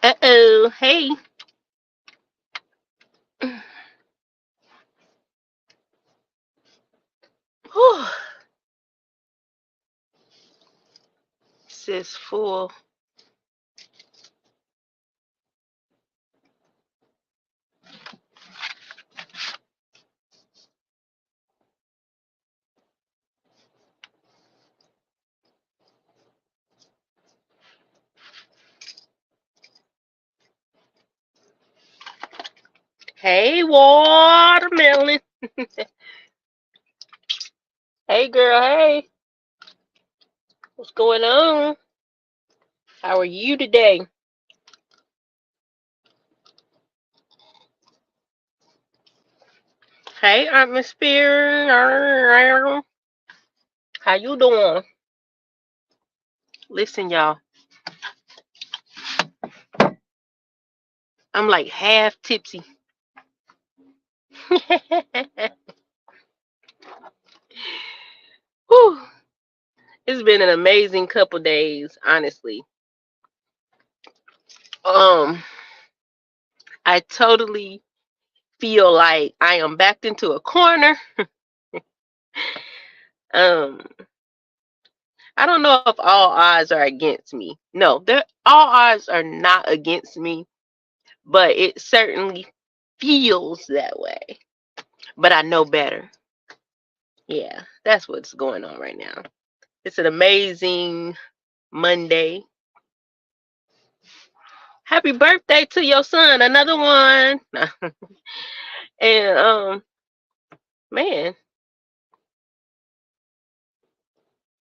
Uh-oh. Hey. Whew. Sis full. Hey, watermelon. Hey, girl. Hey. What's going on? How are you today? Hey, atmosphere. How you doing? Listen, y'all. I'm like half tipsy. Whew. It's been an amazing couple days, honestly. Um, I totally feel like I am backed into a corner. Um, I don't know if all odds are against me. No, all odds are not against me, but it certainly feels that way. But I know better. Yeah, that's what's going on right now. It's an amazing Monday. Happy birthday to your son, another one. And man,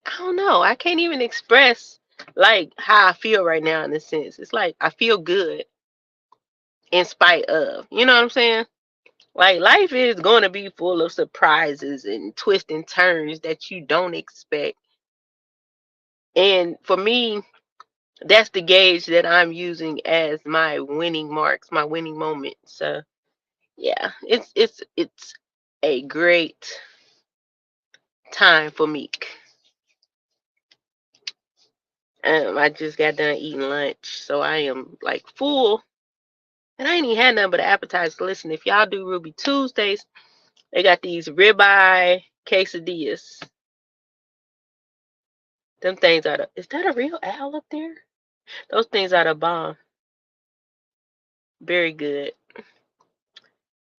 I don't know. I can't even express like how I feel right now in a sense. It's like I feel good in spite of. You know what I'm saying? Like life is going to be full of surprises and twists and turns that you don't expect. And for me, that's the gauge that I'm using as my winning marks, my winning moments. So yeah, it's a great time for me. I just got done eating lunch, so I am like full, and I ain't even had nothing but an appetizer. Listen, if y'all do Ruby Tuesdays, they got these ribeye quesadillas. Them things are the, is that a real owl up there? Those things are the bomb. Very good.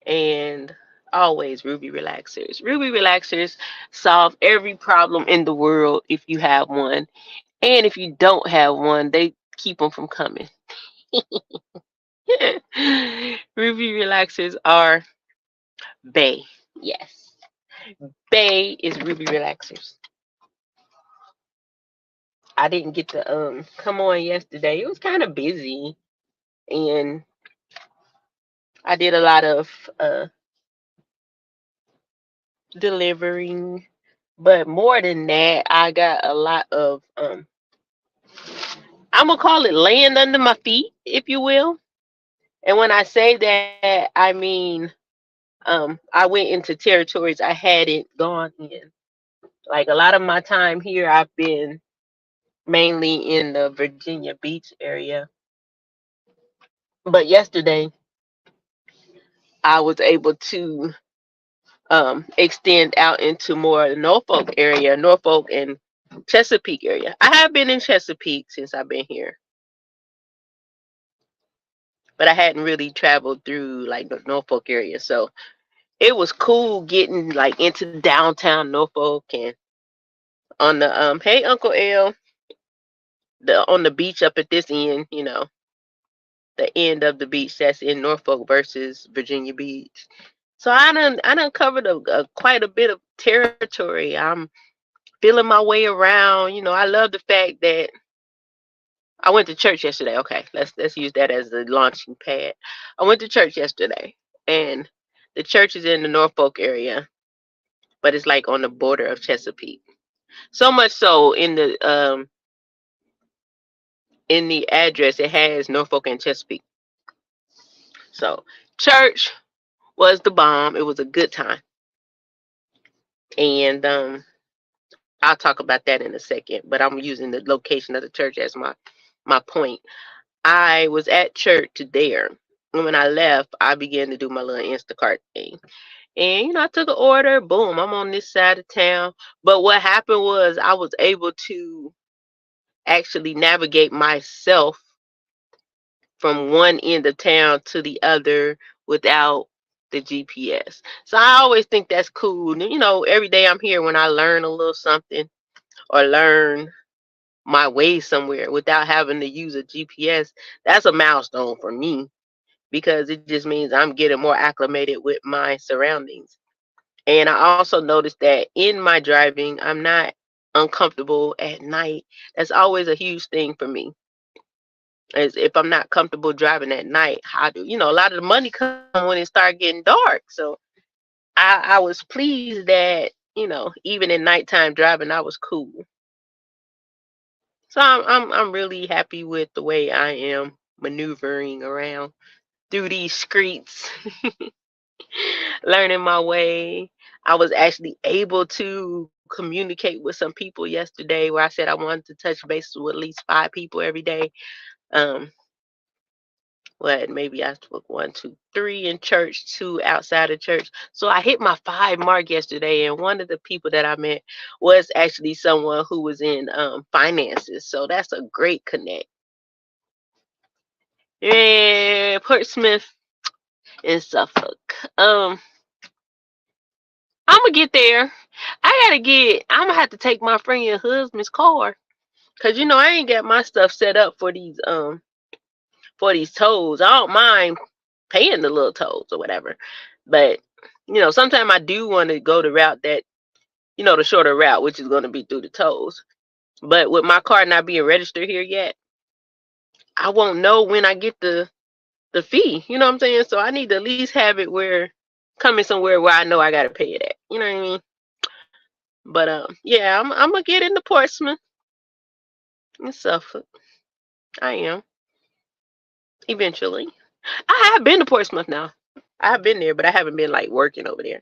And always Ruby Relaxers. Ruby Relaxers solve every problem in the world if you have one. And if you don't have one, they keep them from coming. Ruby Relaxers are Bay. Yes. Bay is Ruby Relaxers. I didn't get to come on yesterday. It was kind of busy and I did a lot of delivering. But more than that, I got a lot of I'm gonna call it land under my feet, if you will. And when I say that, I mean I went into territories I hadn't gone in. Like a lot of my time here, I've been mainly in the Virginia Beach area. But yesterday, I was able to extend out into more Norfolk area, Norfolk and Chesapeake area. I have been in Chesapeake since I've been here, but I hadn't really traveled through like the Norfolk area. So it was cool getting like into downtown Norfolk and on the hey Uncle L, the on the beach up at this end, the end of the beach that's in Norfolk versus Virginia Beach. So I done covered quite a bit of territory. I'm feeling my way around. I love the fact that I went to church yesterday. Okay, let's use that as the launching pad. I went to church yesterday, and the church is in the Norfolk area, but it's like on the border of Chesapeake. So much so in the address it has Norfolk and Chesapeake. So church was the bomb. It was a good time, and I'll talk about that in a second. But I'm using the location of the church as my point. I was at church there. And when I left, I began to do my little Instacart thing. And I took an order, boom, I'm on this side of town. But what happened was I was able to actually navigate myself from one end of town to the other without the GPS. So I always think that's cool. Every day I'm here when I learn a little something or learn my way somewhere without having to use a GPS. That's a milestone for me because it just means I'm getting more acclimated with my surroundings. And I also noticed that in my driving, I'm not uncomfortable at night. That's always a huge thing for me. As if I'm not comfortable driving at night, how do a lot of the money come when it start getting dark. So I was pleased that even in nighttime driving, I was cool. So I'm really happy with the way I am maneuvering around through these streets, learning my way. I was actually able to communicate with some people yesterday where I said I wanted to touch base with at least 5 people every day. Um, what maybe I took 1, 2, 3 in church, 2 outside of church. So I hit my 5 mark yesterday, and one of the people that I met was actually someone who was in finances. So that's a great connect. And Portsmouth and Suffolk. I'm gonna get there. I'm gonna have to take my friend's husband's car, cause I ain't got my stuff set up for these tolls. I don't mind paying the little tolls or whatever, but sometimes I do want to go the route that the shorter route, which is going to be through the tolls. But with my car not being registered here yet, I won't know when I get the fee. You know what I'm saying? So I need to at least have it where coming somewhere where I know I gotta pay it at. You know what I mean? But yeah, I'm gonna get into Portsmouth and Suffolk. I am eventually. I have been to Portsmouth now. I have been there, but I haven't been like working over there.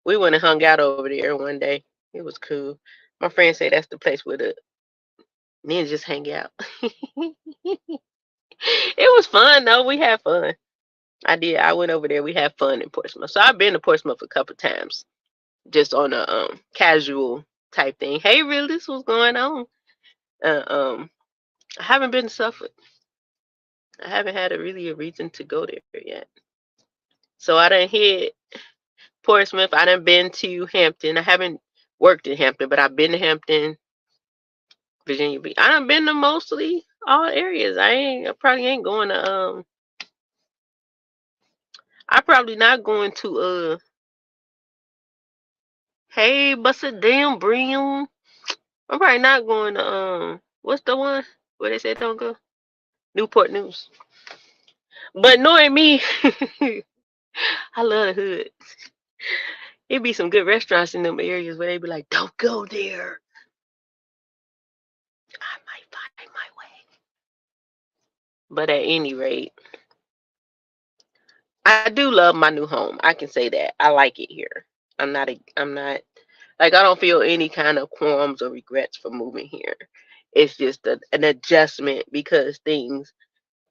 We went and hung out over there one day. It was cool. My friend say that's the place where the ninjas hang out. It was fun though. We had fun. I did. I went over there. We had fun in Portsmouth. So I've been to Portsmouth a couple times, just on a casual type thing. Hey, Realist, what's going on? Uh, um, I haven't been to Suffolk. I haven't had a reason to go there yet. So I done hit Portsmouth. I done been to Hampton. I haven't worked in Hampton, but I've been to Hampton, Virginia Beach. I done been to mostly all areas. I probably ain't going to I probably not going to hey, bust a damn brim. I'm probably not going to what's the one where they said don't go? Newport News. But knowing me, I love the hood. It'd be some good restaurants in them areas where they be like, don't go there. I might find my way. But at any rate, I do love my new home. I can say that. I like it here. I'm not like I don't feel any kind of qualms or regrets for moving here. It's just an adjustment because things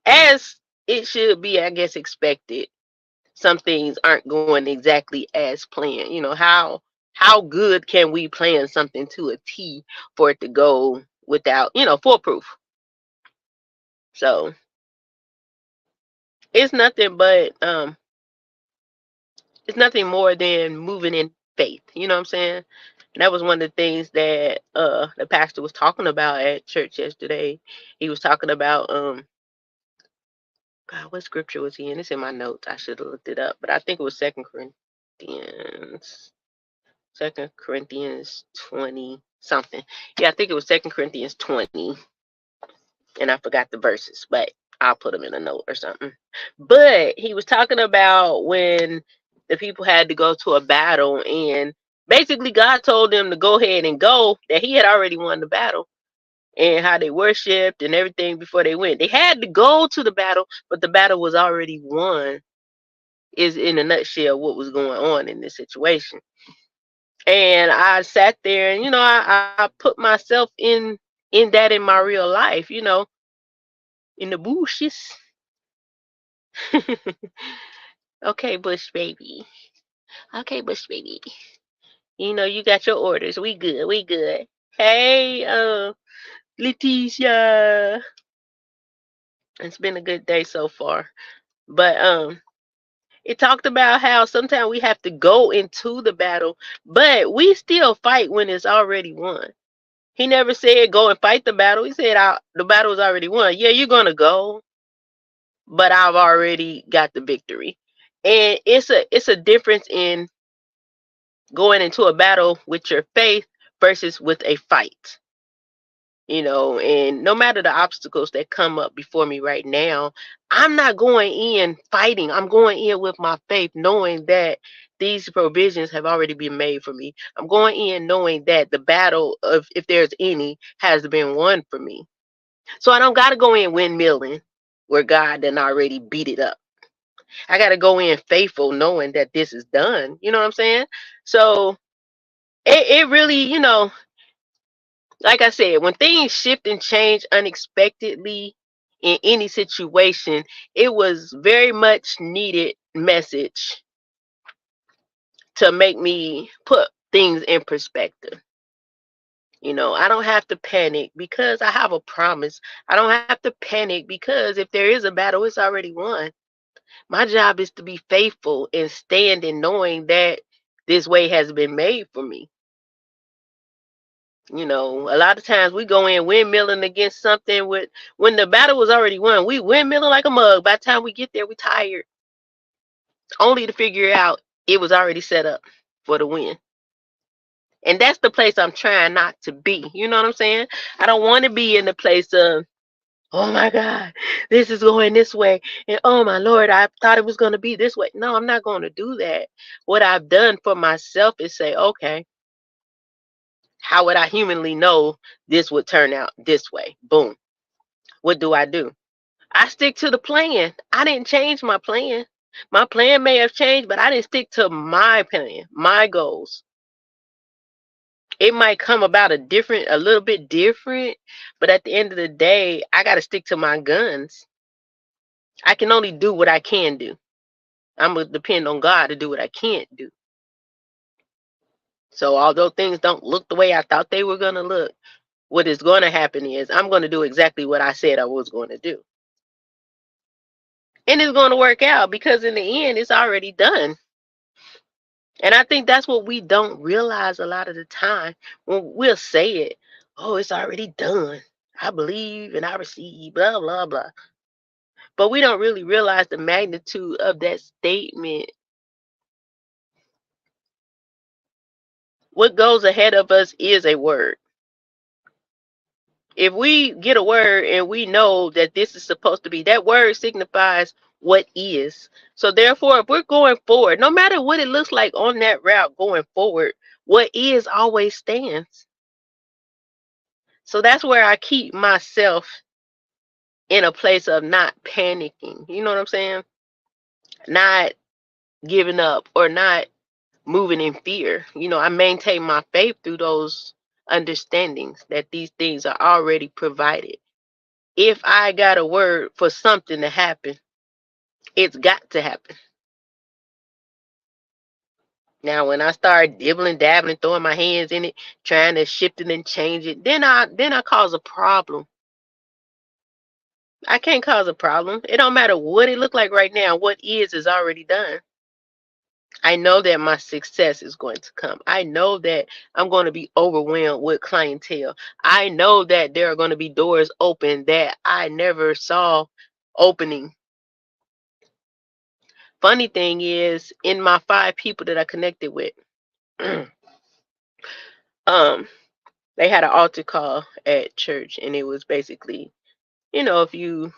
as it should be, I guess, expected. Some things aren't going exactly as planned. How good can we plan something to a T for it to go without, foolproof? So it's nothing but it's nothing more than moving in faith. You know what I'm saying? And that was one of the things that the pastor was talking about at church yesterday. He was talking about God, what scripture was he in? It's in my notes. I should have looked it up, but I think it was Second Corinthians 20 something. Yeah, I think it was Second Corinthians 20, and I forgot the verses, but I'll put them in a note or something. But he was talking about when the people had to go to a battle, and basically God told them to go ahead and go, that he had already won the battle, and how they worshipped and everything before they went. They had to go to the battle, but the battle was already won, is in a nutshell what was going on in this situation. And I sat there and I put myself in that in my real life. in the bushes. Okay, Bush baby. Okay, Bush baby. You know you got your orders. We good. We good. Hey, Leticia. It's been a good day so far. But it talked about how sometimes we have to go into the battle, but we still fight when it's already won. He never said go and fight the battle. He said the battle is already won. Yeah, you're gonna go, but I've already got the victory. And it's a difference in going into a battle with your faith versus with a fight. And no matter the obstacles that come up before me right now, I'm not going in fighting. I'm going in with my faith, knowing that these provisions have already been made for me. I'm going in knowing that the battle of, if there's any, has been won for me. So I don't got to go in windmilling where God done already beat it up. I got to go in faithful, knowing that this is done. You know what I'm saying? So it really, like I said, when things shift and change unexpectedly in any situation, it was very much needed message to make me put things in perspective. I don't have to panic because I have a promise. I don't have to panic because if there is a battle, it's already won. My job is to be faithful and stand in knowing that this way has been made for me. A lot of times we go in windmilling against something when the battle was already won. We windmilling like a mug. By the time we get there, we tired, only to figure out it was already set up for the win. And that's the place I'm trying not to be. You know what I'm saying? I don't want to be in the place of, oh my God, this is going this way. And oh my Lord, I thought it was going to be this way. No, I'm not going to do that. What I've done for myself is say, okay, how would I humanly know this would turn out this way? Boom. What do? I stick to the plan. I didn't change my plan. My plan may have changed, but I didn't stick to my plan, my goals. It might come about a little bit different, but at the end of the day, I got to stick to my guns. I can only do what I can do. I'm going to depend on God to do what I can't do. So although things don't look the way I thought they were going to look, what is going to happen is I'm going to do exactly what I said I was going to do. And it's going to work out because in the end, it's already done. And I think that's what we don't realize a lot of the time when we'll say it. Oh, it's already done. I believe and I receive, blah, blah, blah. But we don't really realize the magnitude of that statement. What goes ahead of us is a word. If we get a word and we know that this is supposed to be, that word signifies what is. So therefore, if we're going forward, no matter what it looks like on that route going forward, what is always stands. So that's where I keep myself in a place of not panicking. You know what I'm saying? Not giving up or not moving in fear. I maintain my faith through those understandings that these things are already provided. If I got a word for something to happen, it's got to happen. Now, when I start dibbling, dabbling, throwing my hands in it, trying to shift it and change it, then I cause a problem. I can't cause a problem. It don't matter what it look like right now. What is already done. I know that my success is going to come. I know that I'm going to be overwhelmed with clientele. I know that there are going to be doors open that I never saw opening. Funny thing is, in my 5 people that I connected with, they had an altar call at church, and it was basically, if you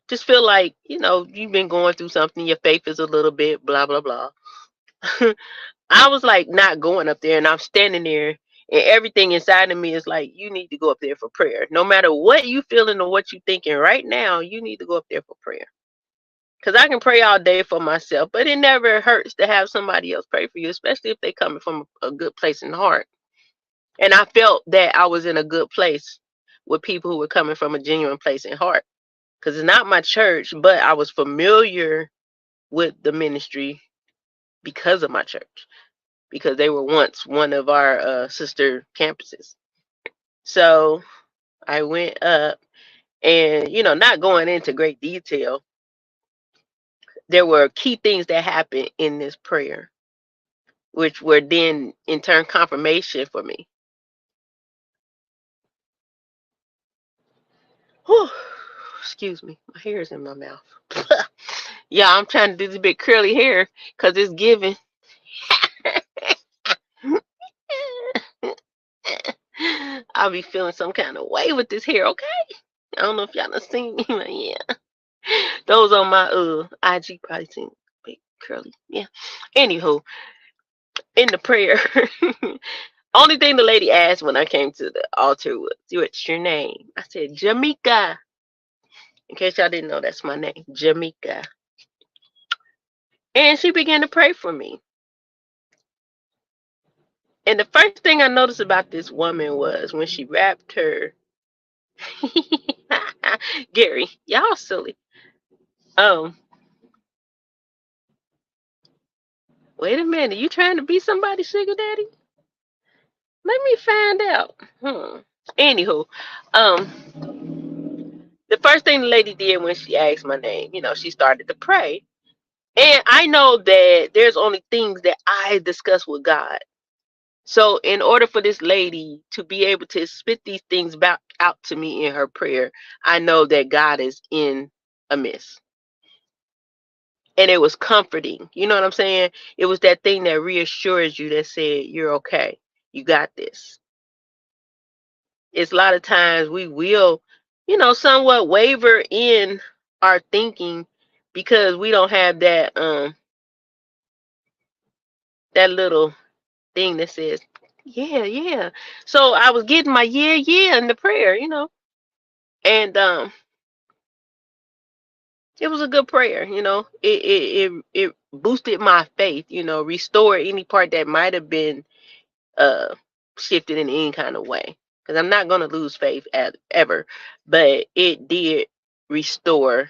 just feel like, you've been going through something, your faith is a little bit blah blah blah. I was like not going up there, and I'm standing there, and everything inside of me is like, you need to go up there for prayer. No matter what you feeling or what you thinking right now, you need to go up there for prayer. Because I can pray all day for myself, but it never hurts to have somebody else pray for you, especially if they coming from a good place in the heart. And I felt that I was in a good place with people who were coming from a genuine place in heart. Because it's not my church, but I was familiar with the ministry because of my church, because they were once one of our sister campuses. So I went up, and not going into great detail, there were key things that happened in this prayer, which were then in turn confirmation for me. Whew. Excuse me, my hair is in my mouth. Yeah, I'm trying to do this big curly hair because it's giving. I'll be feeling some kind of way with this hair, okay? I don't know if y'all done seen me, but yeah. Those on my IG probably seen big curly. Yeah. Anywho, in the prayer, only thing the lady asked when I came to the altar was, "What's your name?" I said, "Jamaica." In case y'all didn't know, that's my name, Jamaica. And she began to pray for me. And the first thing I noticed about this woman was when she wrapped her Gary, y'all silly. Wait a minute, you trying to be somebody's sugar daddy? Let me find out. Anywho, the first thing the lady did when she asked my name, she started to pray. And I know that there's only things that I discuss with God. So in order for this lady to be able to spit these things back out to me in her prayer, I know that God is in a midst. And it was comforting. You know what I'm saying? It was that thing that reassures you, that said, "You're okay. You got this." It's a lot of times we will, somewhat waver in our thinking because we don't have that little thing that says, "Yeah, yeah." So I was getting my "yeah, yeah" in the prayer, and it was a good prayer. It boosted my faith, restored any part that might have been uh shifted in any kind of way. Because I'm not gonna lose faith ever, but it did restore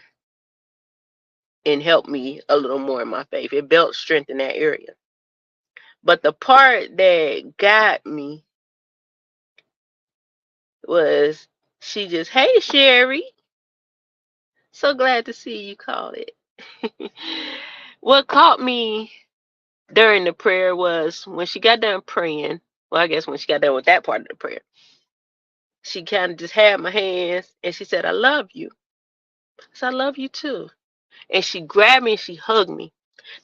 and help me a little more in my faith. It built strength in that area. But the part that got me was she just, "Hey, Sherry, so glad to see you called it." What caught me during the prayer was when she got done praying. Well, I guess when she got done with that part of the prayer, she kind of just had my hands and she said, "I love you." I said, "I love you too." And she grabbed me and she hugged me.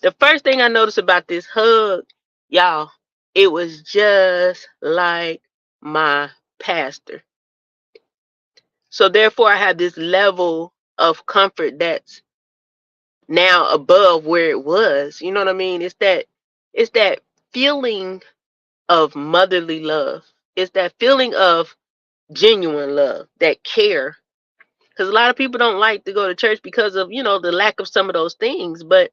The first thing I noticed about this hug, y'all, it was just like my pastor. So therefore I have this level of comfort that's now above where it was. You know what I mean? It's that feeling of motherly love. It's that feeling of genuine love, that care. Because a lot of people don't like to go to church because of, the lack of some of those things. But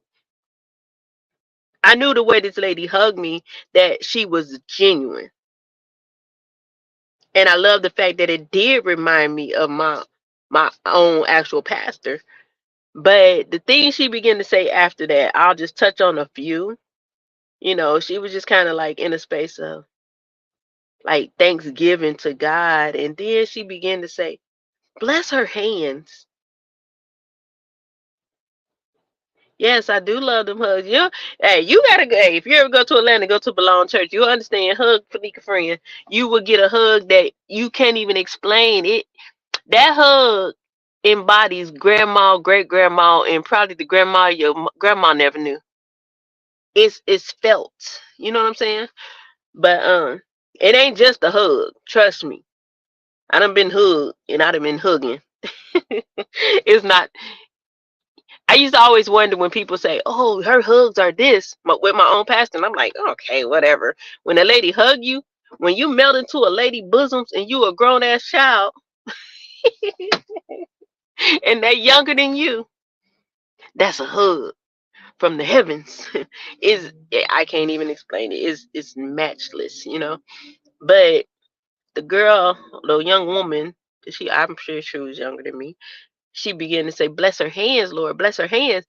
I knew the way this lady hugged me that she was genuine. And I love the fact that it did remind me of my own actual pastor. But the things she began to say after that, I'll just touch on a few. She was just kind of like in a space of like thanksgiving to God. And then she began to say, "Bless her hands." Yes, I do love them hugs. Hey, you gotta go. Hey, if you ever go to Atlanta, go to Belong Church. You'll understand. Hug Fanika friend. You will get a hug that you can't even explain. That hug embodies grandma, great grandma, and probably the grandma your grandma never knew. It's felt. You know what I'm saying? But it ain't just a hug. Trust me. I done been hugged and I done been hugging. It's not. I used to always wonder when people say, "Oh, her hugs are this," with my own pastor, and I'm like, "Okay, whatever." When a lady hug you, when you melt into a lady bosoms and you a grown ass child, and they're younger than you, that's a hug from the heavens. Is I can't even explain it. It's matchless, But the girl, the young woman, I'm sure she was younger than me. She began to say, "Bless her hands, Lord, bless her hands."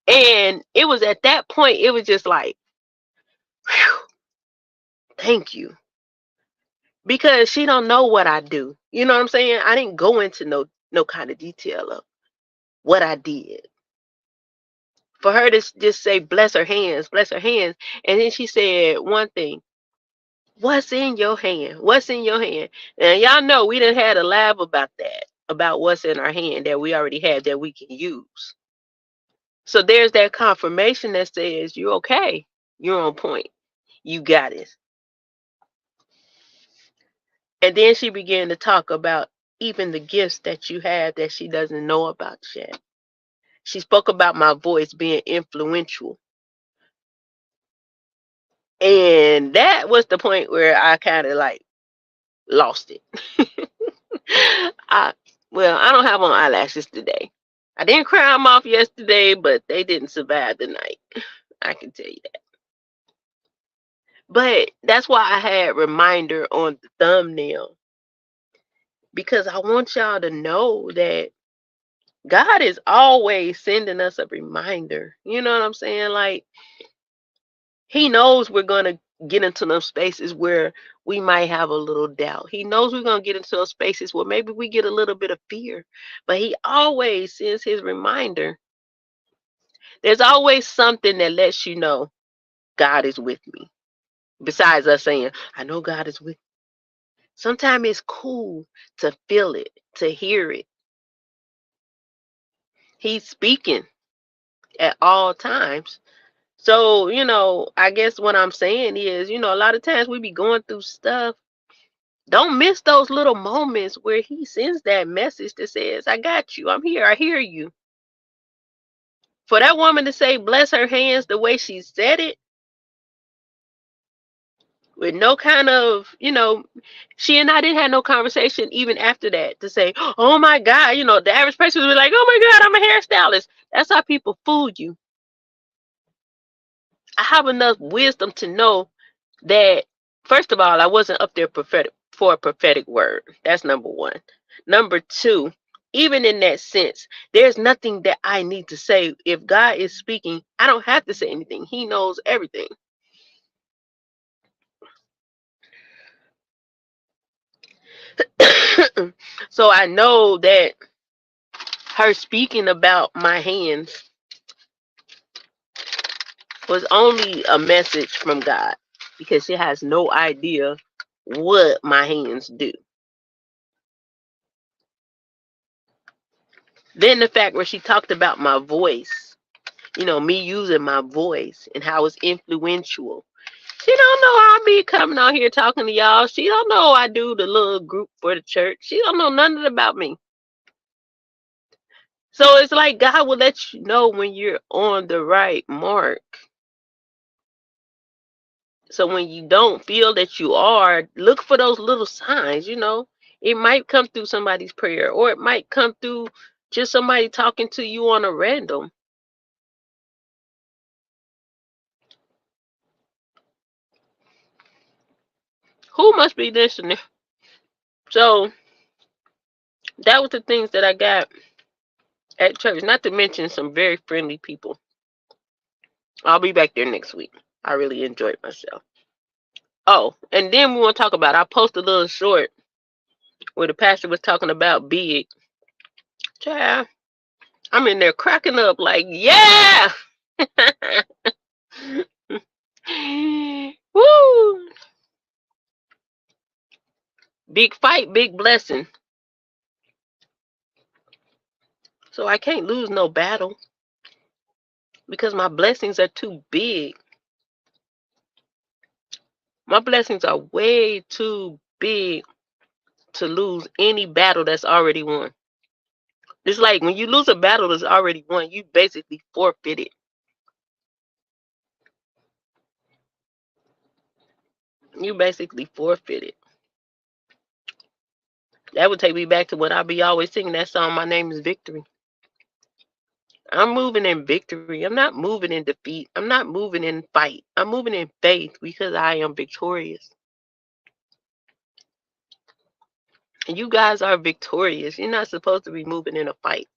And it was at that point, it was just like, whew, thank you. Because she don't know what I do. You know what I'm saying? I didn't go into no kind of detail of what I did. For her to just say, bless her hands. And then she said one thing, what's in your hand? What's in your hand? And y'all know we done had a laugh about that, about what's in our hand that we already have that we can use. So there's that confirmation that says, you're okay. You're on point. You got it. And then she began to talk about even the gifts that you have that she doesn't know about yet. She spoke about my voice being influential. And that was the point where I kind of like lost it. I I don't have on eyelashes today. I didn't cry them off yesterday, but they didn't survive the night. I can tell you that. But that's why I had reminder on the thumbnail, because I want y'all to know that God is always sending us a reminder. You know what I'm saying? Like, He knows we're going to get into those spaces where we might have a little doubt. He knows we're going to get into those spaces where maybe we get a little bit of fear. But He always sends His reminder. There's always something that lets you know God is with me. Besides us saying, I know God is with me. Sometimes it's cool to feel it, to hear it. He's speaking at all times. So, I guess what I'm saying is, a lot of times we be going through stuff. Don't miss those little moments where He sends that message that says, I got you. I'm here. I hear you. For that woman to say, bless her hands the way she said it, with no kind of, she and I didn't have no conversation even after that to say, oh my God, the average person would be like, oh my God, I'm a hairstylist. That's how people fool you. I have enough wisdom to know that, first of all, I wasn't up there for a prophetic word. That's number one. Number two, even in that sense, there's nothing that I need to say. If God is speaking, I don't have to say anything. He knows everything. So I know that her speaking about my hands was only a message from God, because she has no idea what my hands do. Then the fact where she talked about my voice, me using my voice and how it's influential. She don't know how me coming out here talking to y'all. She don't know I do the little group for the church. She don't know nothing about me. So it's like God will let you know when you're on the right mark. So when you don't feel that you are, look for those little signs. It might come through somebody's prayer, or it might come through just somebody talking to you on a random. Who must be listening? So that was the things that I got at church, not to mention some very friendly people. I'll be back there next week. I really enjoyed myself. Oh, and then we want to talk about, I posted a little short where the pastor was talking about big. Child, I'm in there cracking up like, yeah! Woo! Big fight, big blessing. So I can't lose no battle because my blessings are too big. My blessings are way too big to lose any battle that's already won. It's like when you lose a battle that's already won, you basically forfeited. You basically forfeited. That would take me back to what I be always singing that song, My Name is Victory. I'm moving in victory. I'm not moving in defeat. I'm not moving in fight. I'm moving in faith because I am victorious. You guys are victorious. You're not supposed to be moving in a fight.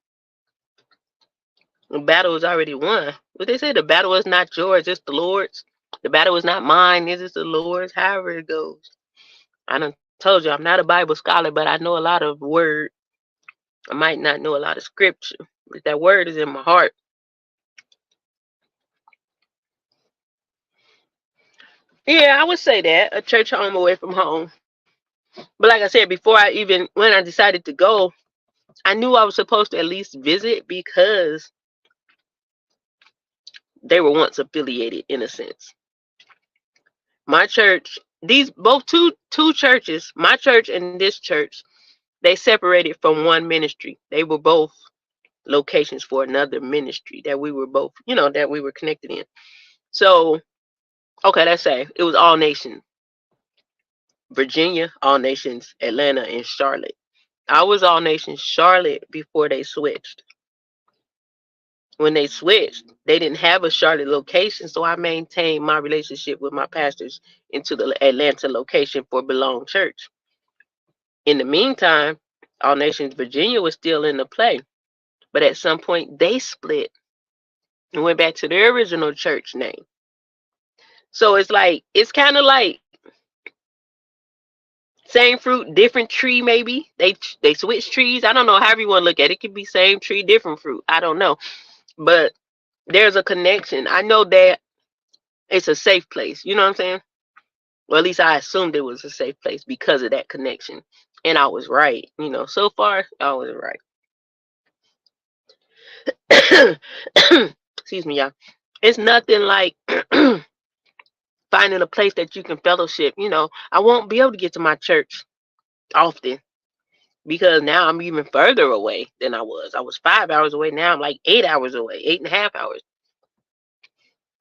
The battle is already won. What they say, the battle is not yours, it's the Lord's. The battle is not mine, it is the Lord's, however it goes. I done told you I'm not a Bible scholar, but I know a lot of word. I might not know a lot of scripture, but that word is in my heart. Yeah, I would say that. A church home away from home. But like I said, before when I decided to go, I knew I was supposed to at least visit because they were once affiliated in a sense. My church, these both two churches, my church and this church, they separated from one ministry. They were both locations for another ministry that we were both, that we were connected in. So, okay, let's say it was All Nations, Virginia, All Nations, Atlanta, and Charlotte. I was All Nations Charlotte before they switched. When they switched, they didn't have a Charlotte location, so I maintained my relationship with my pastors into the Atlanta location for Belong Church. In the meantime, All Nations Virginia was still in the play, but at some point they split and went back to their original church name. So it's kind of like same fruit, different tree. Maybe they switch trees. I don't know how everyone look at it. It could be same tree, different fruit. I don't know, but there's a connection. I know that it's a safe place. You know what I'm saying? Well, at least I assumed it was a safe place because of that connection, and I was right. So far I was right. Excuse me, y'all. It's nothing like finding a place that you can fellowship. I won't be able to get to my church often because now I'm even further away than I was. I was 5 hours away. Now I'm like 8 hours away, 8.5 hours.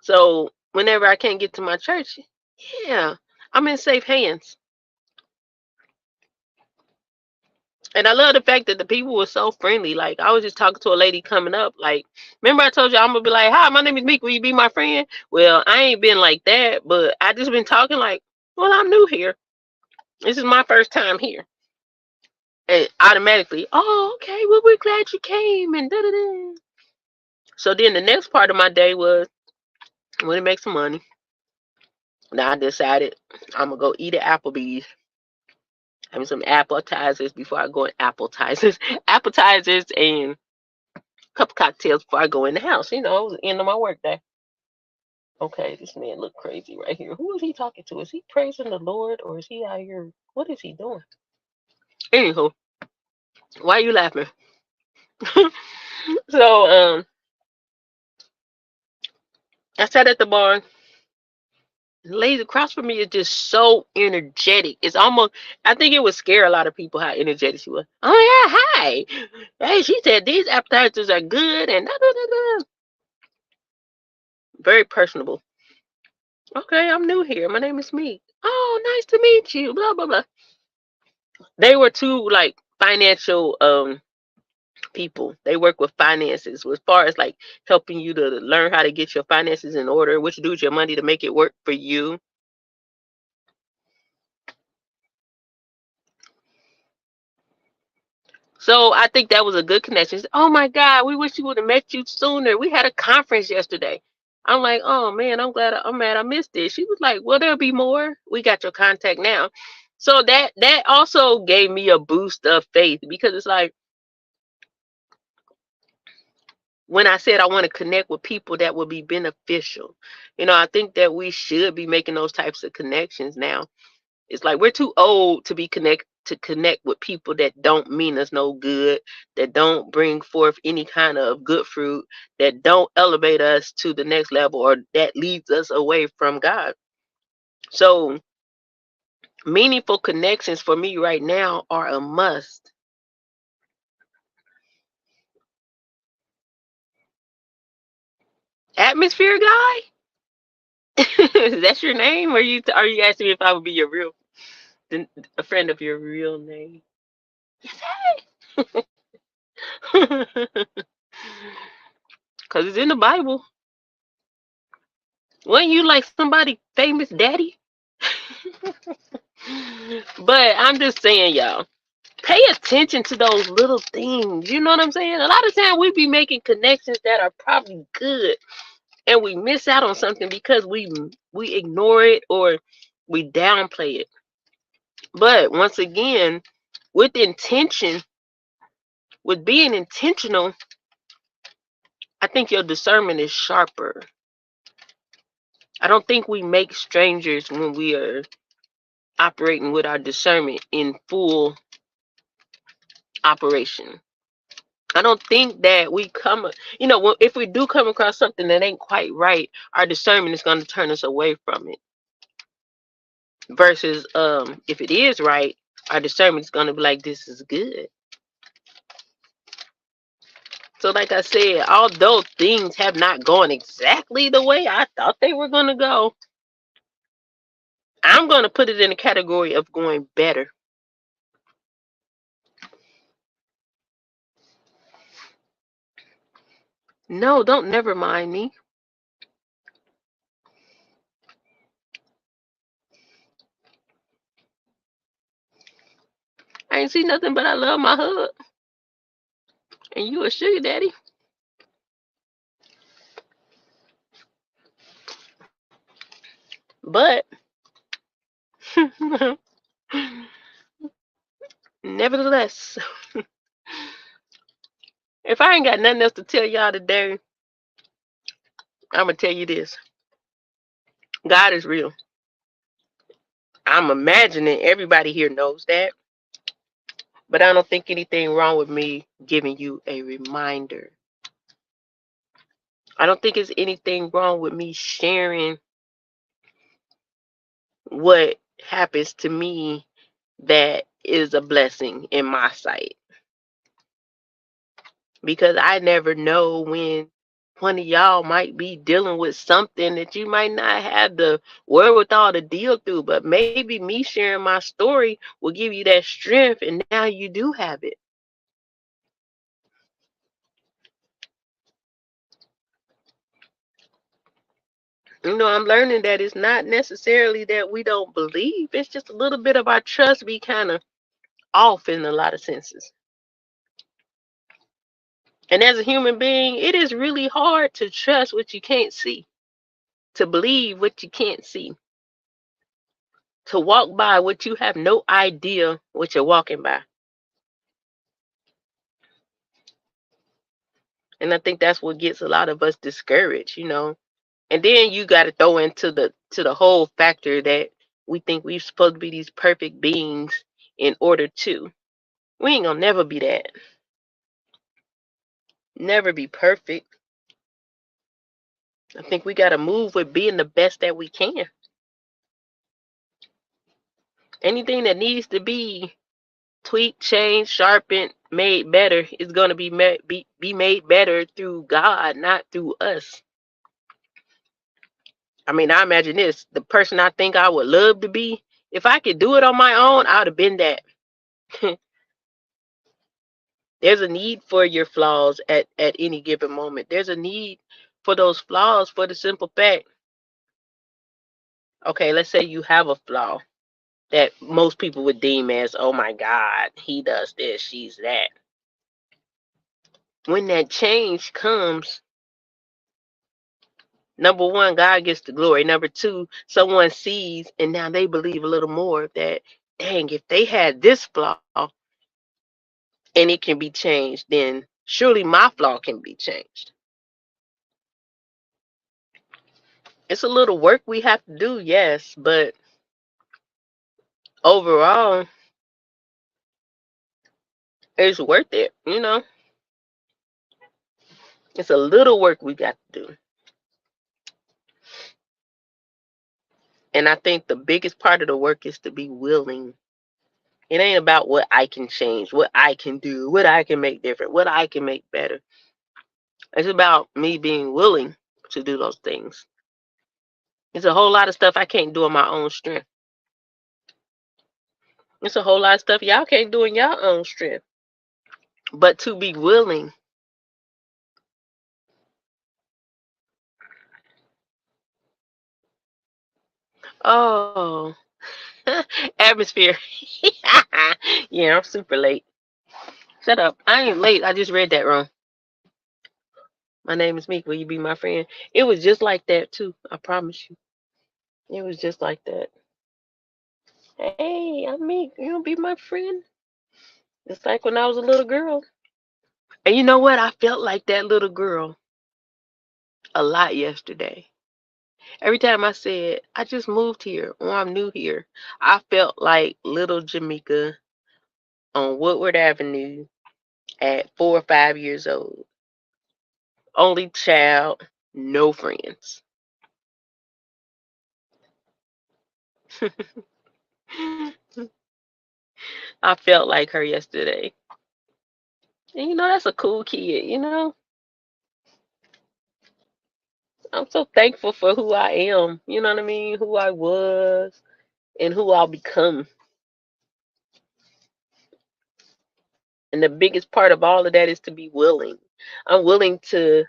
So whenever I can't get to my church, yeah, I'm in safe hands. And I love the fact that the people were so friendly. Like, I was just talking to a lady coming up. Like, remember I told you I'm gonna be like, "Hi, my name is Meek. Will you be my friend?" Well, I ain't been like that, but I just been talking like, "Well, I'm new here. This is my first time here." And automatically, "Oh, okay. Well, we're glad you came." And da da da. So then the next part of my day was when to make some money. Now I decided I'm gonna go eat at Applebee's. Having some appetizers before I go in appetizers, appetizers and couple cocktails before I go in the house. It was the end of my work day. Okay, this man look crazy right here. Who is he talking to? Is he praising the Lord or is he out here? What is he doing? Anywho, why are you laughing? So I sat at the bar. The lady across from me is just so energetic. It's almost, I think it would scare a lot of people how energetic she was. Oh yeah, hi. Hey, she said these appetizers are good and da, da, da, da. Very personable. Okay, I'm new here. My name is Meek. Oh, nice to meet you. Blah blah blah. They were two like financial people. They work with finances as far as like helping you to learn how to get your finances in order, what you do with your money to make it work for you. So I think that was a good connection. Oh my God, we wish we would have met you sooner. We had a conference yesterday. I'm like, oh man, I'm mad I missed it. She was like, well, there'll be more. We got your contact now. So that also gave me a boost of faith because it's like when I said I want to connect with people that will be beneficial. I think that we should be making those types of connections now. It's like we're too old to connect with people that don't mean us no good, that don't bring forth any kind of good fruit, that don't elevate us to the next level or that leads us away from God. So meaningful connections for me right now are a must. Atmosphere guy? That's your name? Or are you asking me if I would be a friend of your real name? Because it's in the Bible. Wasn't you like somebody famous daddy? But I'm just saying, y'all, pay attention to those little things. You know what I'm saying? A lot of times we be making connections that are probably good, and we miss out on something because we ignore it or we downplay it. But once again, with intention, with being intentional, I think your discernment is sharper. I don't think we make strangers when we are operating with our discernment in full operation. I don't think that we come, if we do come across something that ain't quite right, our discernment is going to turn us away from it. Versus, if it is right, our discernment is going to be like, this is good. So, like I said, although things have not gone exactly the way I thought they were going to go, I'm going to put it in the category of going better. No, don't never mind me. I ain't see nothing but I love my hug. And you a sugar daddy. But nevertheless, if I ain't got nothing else to tell y'all today, I'm going to tell you this. God is real. I'm imagining everybody here knows that. But I don't think anything wrong with me giving you a reminder. I don't think there's anything wrong with me sharing what happens to me that is a blessing in my sight. Because I never know when one of y'all might be dealing with something that you might not have the wherewithal to deal through. But maybe me sharing my story will give you that strength, and now you do have it. I'm learning that it's not necessarily that we don't believe. It's just a little bit of our trust be kind of off in a lot of senses. And as a human being, it is really hard to trust what you can't see, to believe what you can't see, to walk by what you have no idea what you're walking by. And I think that's what gets a lot of us discouraged. And then you got to throw into the whole factor that we think we're supposed to be these perfect beings in order to. We ain't gonna never be that. Never be perfect. I think we got to move with being the best that we can. Anything that needs to be tweaked, changed, sharpened, made better is going to be made better through God, not through us. I mean, I imagine this: the person I think I would love to be, if I could do it on my own, I'd have been that. There's a need for your flaws at any given moment. There's a need for those flaws for the simple fact. Okay, let's say you have a flaw that most people would deem as, oh my God, he does this, she's that. When that change comes, number one, God gets the glory. Number two, someone sees and now they believe a little more that, dang, if they had this flaw and it can be changed, then surely my flaw can be changed. It's a little work we have to do, yes, but overall, it's worth it. It's a little work we got to do. And I think the biggest part of the work is to be willing. It ain't about what I can change, what I can do, what I can make different, what I can make better. It's about me being willing to do those things. It's a whole lot of stuff I can't do on my own strength. It's a whole lot of stuff y'all can't do in your own strength. But to be willing, oh, Atmosphere. Yeah, I'm super late. Shut up. I ain't late. I just read that wrong. My name is Meek. Will you be my friend? It was just like that too. I promise you. It was just like that. Hey, I'm Meek. You'll be my friend. It's like when I was a little girl. And you know what? I felt like that little girl a lot yesterday. Every time I said, I just moved here or I'm new here, I felt like little Jamaica on Woodward Avenue at 4 or 5 years old. Only child, no friends. I felt like her yesterday. And that's a cool kid. I'm so thankful for who I am, you know what I mean? Who I was and who I'll become. And the biggest part of all of that is to be willing. I'm willing to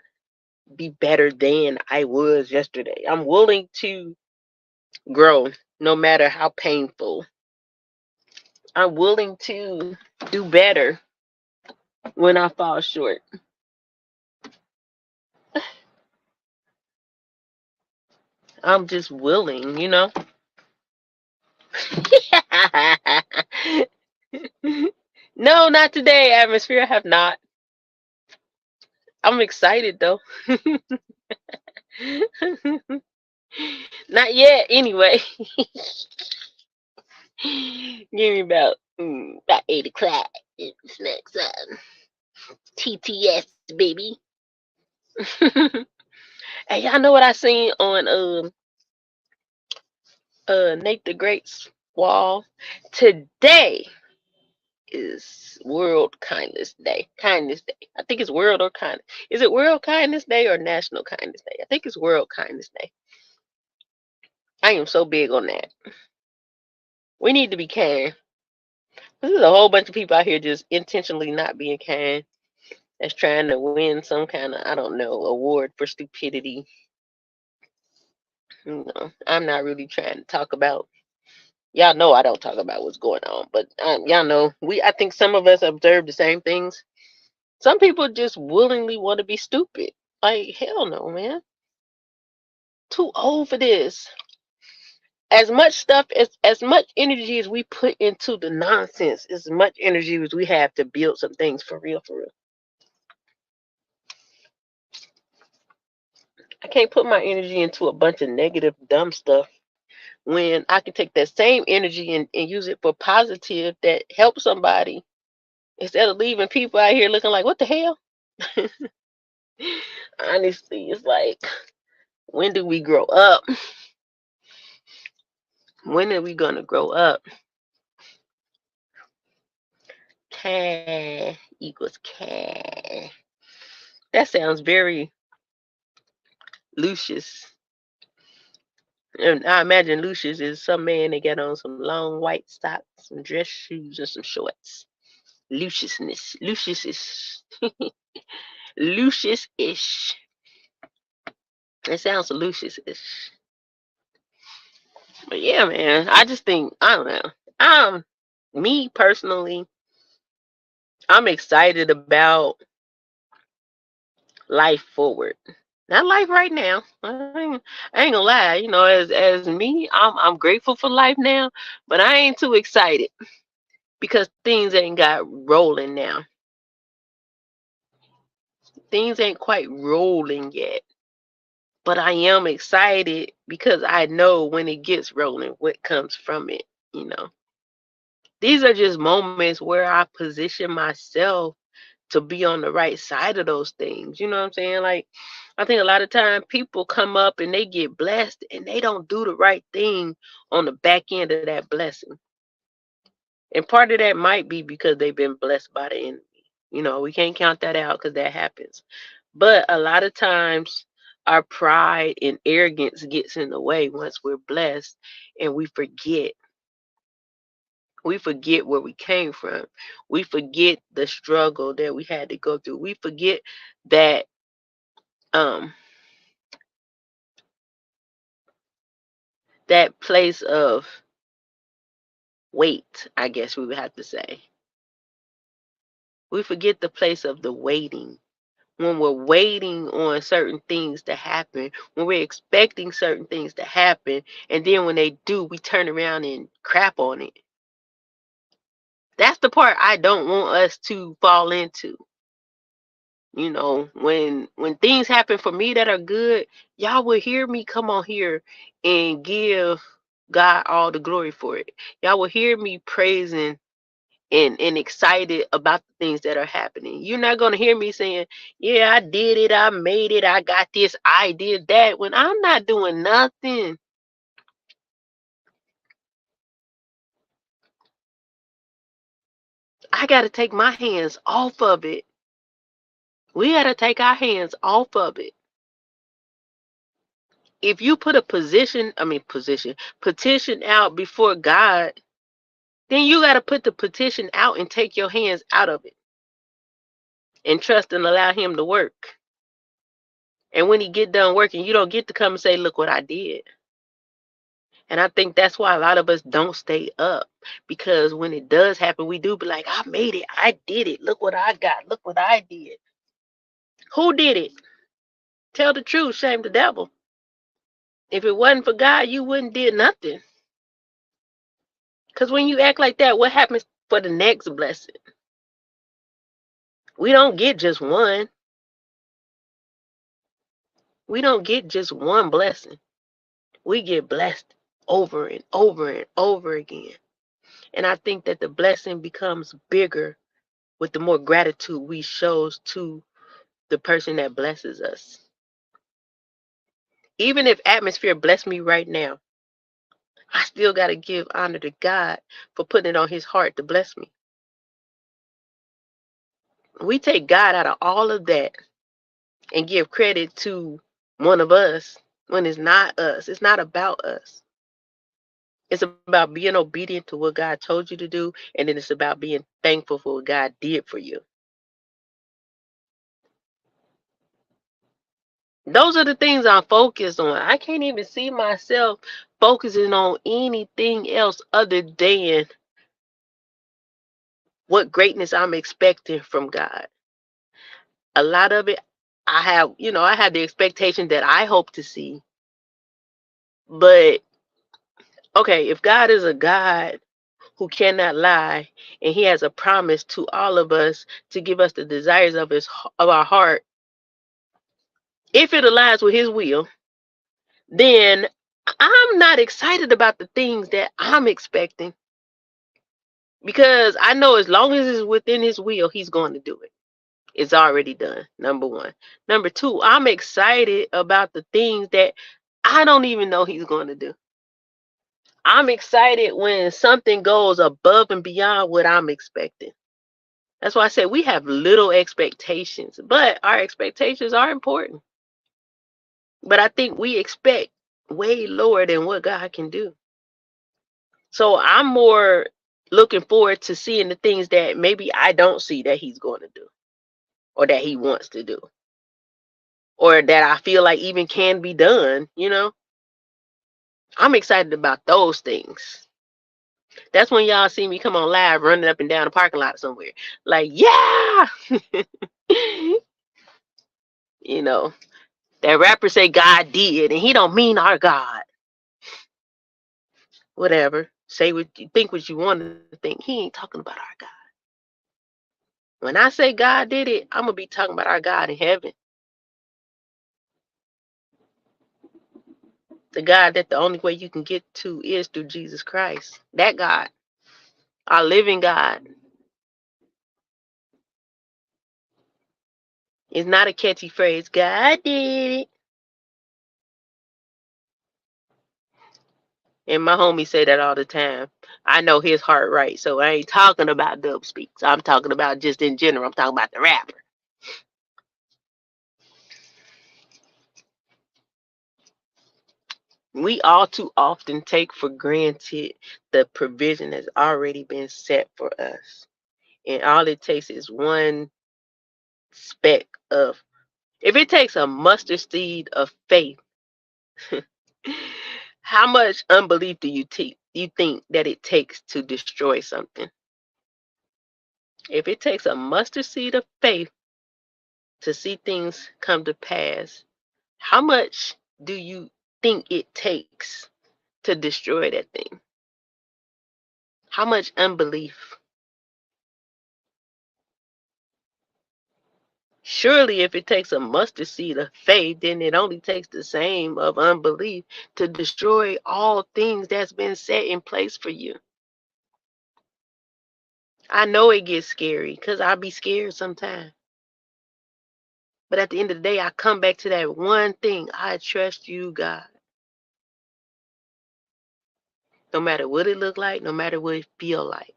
be better than I was yesterday. I'm willing to grow no matter how painful. I'm willing to do better when I fall short. I'm just willing. No, not today, atmosphere. I have not. I'm excited though. Not yet, anyway. Give me about 8 o'clock. Snacks on. TTS, baby. Hey, y'all know what I seen on Nate the Great's wall? Today is World Kindness Day. Kindness Day. I think it's World or Kindness. Is it World Kindness Day or National Kindness Day? I think it's World Kindness Day. I am so big on that. We need to be kind. There's a whole bunch of people out here just intentionally not being kind. That's trying to win some kind of, I don't know, award for stupidity. I'm not really trying to talk about. Y'all know I don't talk about what's going on, but y'all know I think some of us observe the same things. Some people just willingly want to be stupid. Like hell no, man. Too old for this. As much stuff as much energy as we put into the nonsense, as much energy as we have to build some things for real, for real. I can't put my energy into a bunch of negative, dumb stuff when I can take that same energy and use it for positive that helps somebody instead of leaving people out here looking like, what the hell? Honestly, it's like, when do we grow up? When are we gonna grow up? K equals K. That sounds very Lucius. And I imagine Lucius is some man that got on some long white socks, some dress shoes, and some shorts. Luciusness. Lucius is Lucius-ish. It sounds Lucius-ish. But yeah, man, I just think I don't know. Me personally, I'm excited about life forward. Not life right now. I ain't gonna lie. As me, I'm grateful for life now, but I ain't too excited because things ain't got rolling now. Things ain't quite rolling yet. But I am excited because I know when it gets rolling, what comes from it. These are just moments where I position myself to be on the right side of those things. You know what I'm saying? Like, I think a lot of time people come up and they get blessed and they don't do the right thing on the back end of that blessing. And part of that might be because they've been blessed by the enemy. We can't count that out because that happens. But a lot of times our pride and arrogance gets in the way once we're blessed and we forget. We forget where we came from. We forget the struggle that we had to go through. We forget that um that place of wait, I guess we would have to say. We forget the place of the waiting. When we're waiting on certain things to happen, when we're expecting certain things to happen, and then when they do, we turn around and crap on it. That's the part I don't want us to fall into. You know, when things happen for me that are good, y'all will hear me come on here and give God all the glory for it. Y'all will hear me praising and excited about the things that are happening. You're not going to hear me saying, yeah, I did it, I made it, I got this, I did that, when I'm not doing nothing. I got to take my hands off of it. We got to take our hands off of it. If you put a petition out before God, then you got to put the petition out and take your hands out of it and trust and allow him to work. And when he get done working, you don't get to come and say, look what I did. And I think that's why a lot of us don't stay up, because when it does happen, we do be like, I made it. I did it. Look what I got. Look what I did. Who did it? Tell the truth. Shame the devil. If it wasn't for God, you wouldn't did nothing. Because when you act like that, what happens for the next blessing? We don't get just one. We don't get just one blessing. We get blessed over and over and over again. And I think that the blessing becomes bigger with the more gratitude we show to the person that blesses us. Even if atmosphere bless me right now, I still got to give honor to God for putting it on his heart to bless me. We take God out of all of that and give credit to one of us when it's not us. It's not about us. It's about being obedient to what God told you to do, and then it's about being thankful for what God did for you. Those are the things I'm focused on. I can't even see myself focusing on anything else other than what greatness I'm expecting from God. A lot of it, I have the expectation that I hope to see. But okay, if God is a God who cannot lie, and he has a promise to all of us to give us the desires of our heart, if it aligns with his will, then I'm not excited about the things that I'm expecting, because I know as long as it's within his will, he's going to do it. It's already done. Number one. Number two, I'm excited about the things that I don't even know he's going to do. I'm excited when something goes above and beyond what I'm expecting. That's why I say we have little expectations, but our expectations are important. But I think we expect way lower than what God can do. So I'm more looking forward to seeing the things that maybe I don't see that he's going to do, or that he wants to do, or that I feel like even can be done. I'm excited about those things. That's when y'all see me come on live running up and down the parking lot somewhere. Like, yeah! you know, that rapper say God did, and he don't mean our God. Whatever. Say what you think, what you want to think. He ain't talking about our God. When I say God did it, I'm going to be talking about our God in heaven. The God that the only way you can get to is through Jesus Christ. That God. Our living God. It's not a catchy phrase. God did it. And my homie say that all the time. I know his heart right. So I ain't talking about dub speaks. I'm talking about just in general. I'm talking about the rapper. We all too often take for granted the provision that's already been set for us. And all it takes is one speck of, if it takes a mustard seed of faith, How much unbelief do you think that it takes to destroy something? If it takes a mustard seed of faith to see things come to pass, how much do you think it takes to destroy that thing? How much unbelief? Surely, if it takes a mustard seed of faith, then it only takes the same of unbelief to destroy all things that's been set in place for you. I know it gets scary because I'll be scared sometimes. But at the end of the day, I come back to that one thing. I trust you, God. No matter what it look like, no matter what it feel like.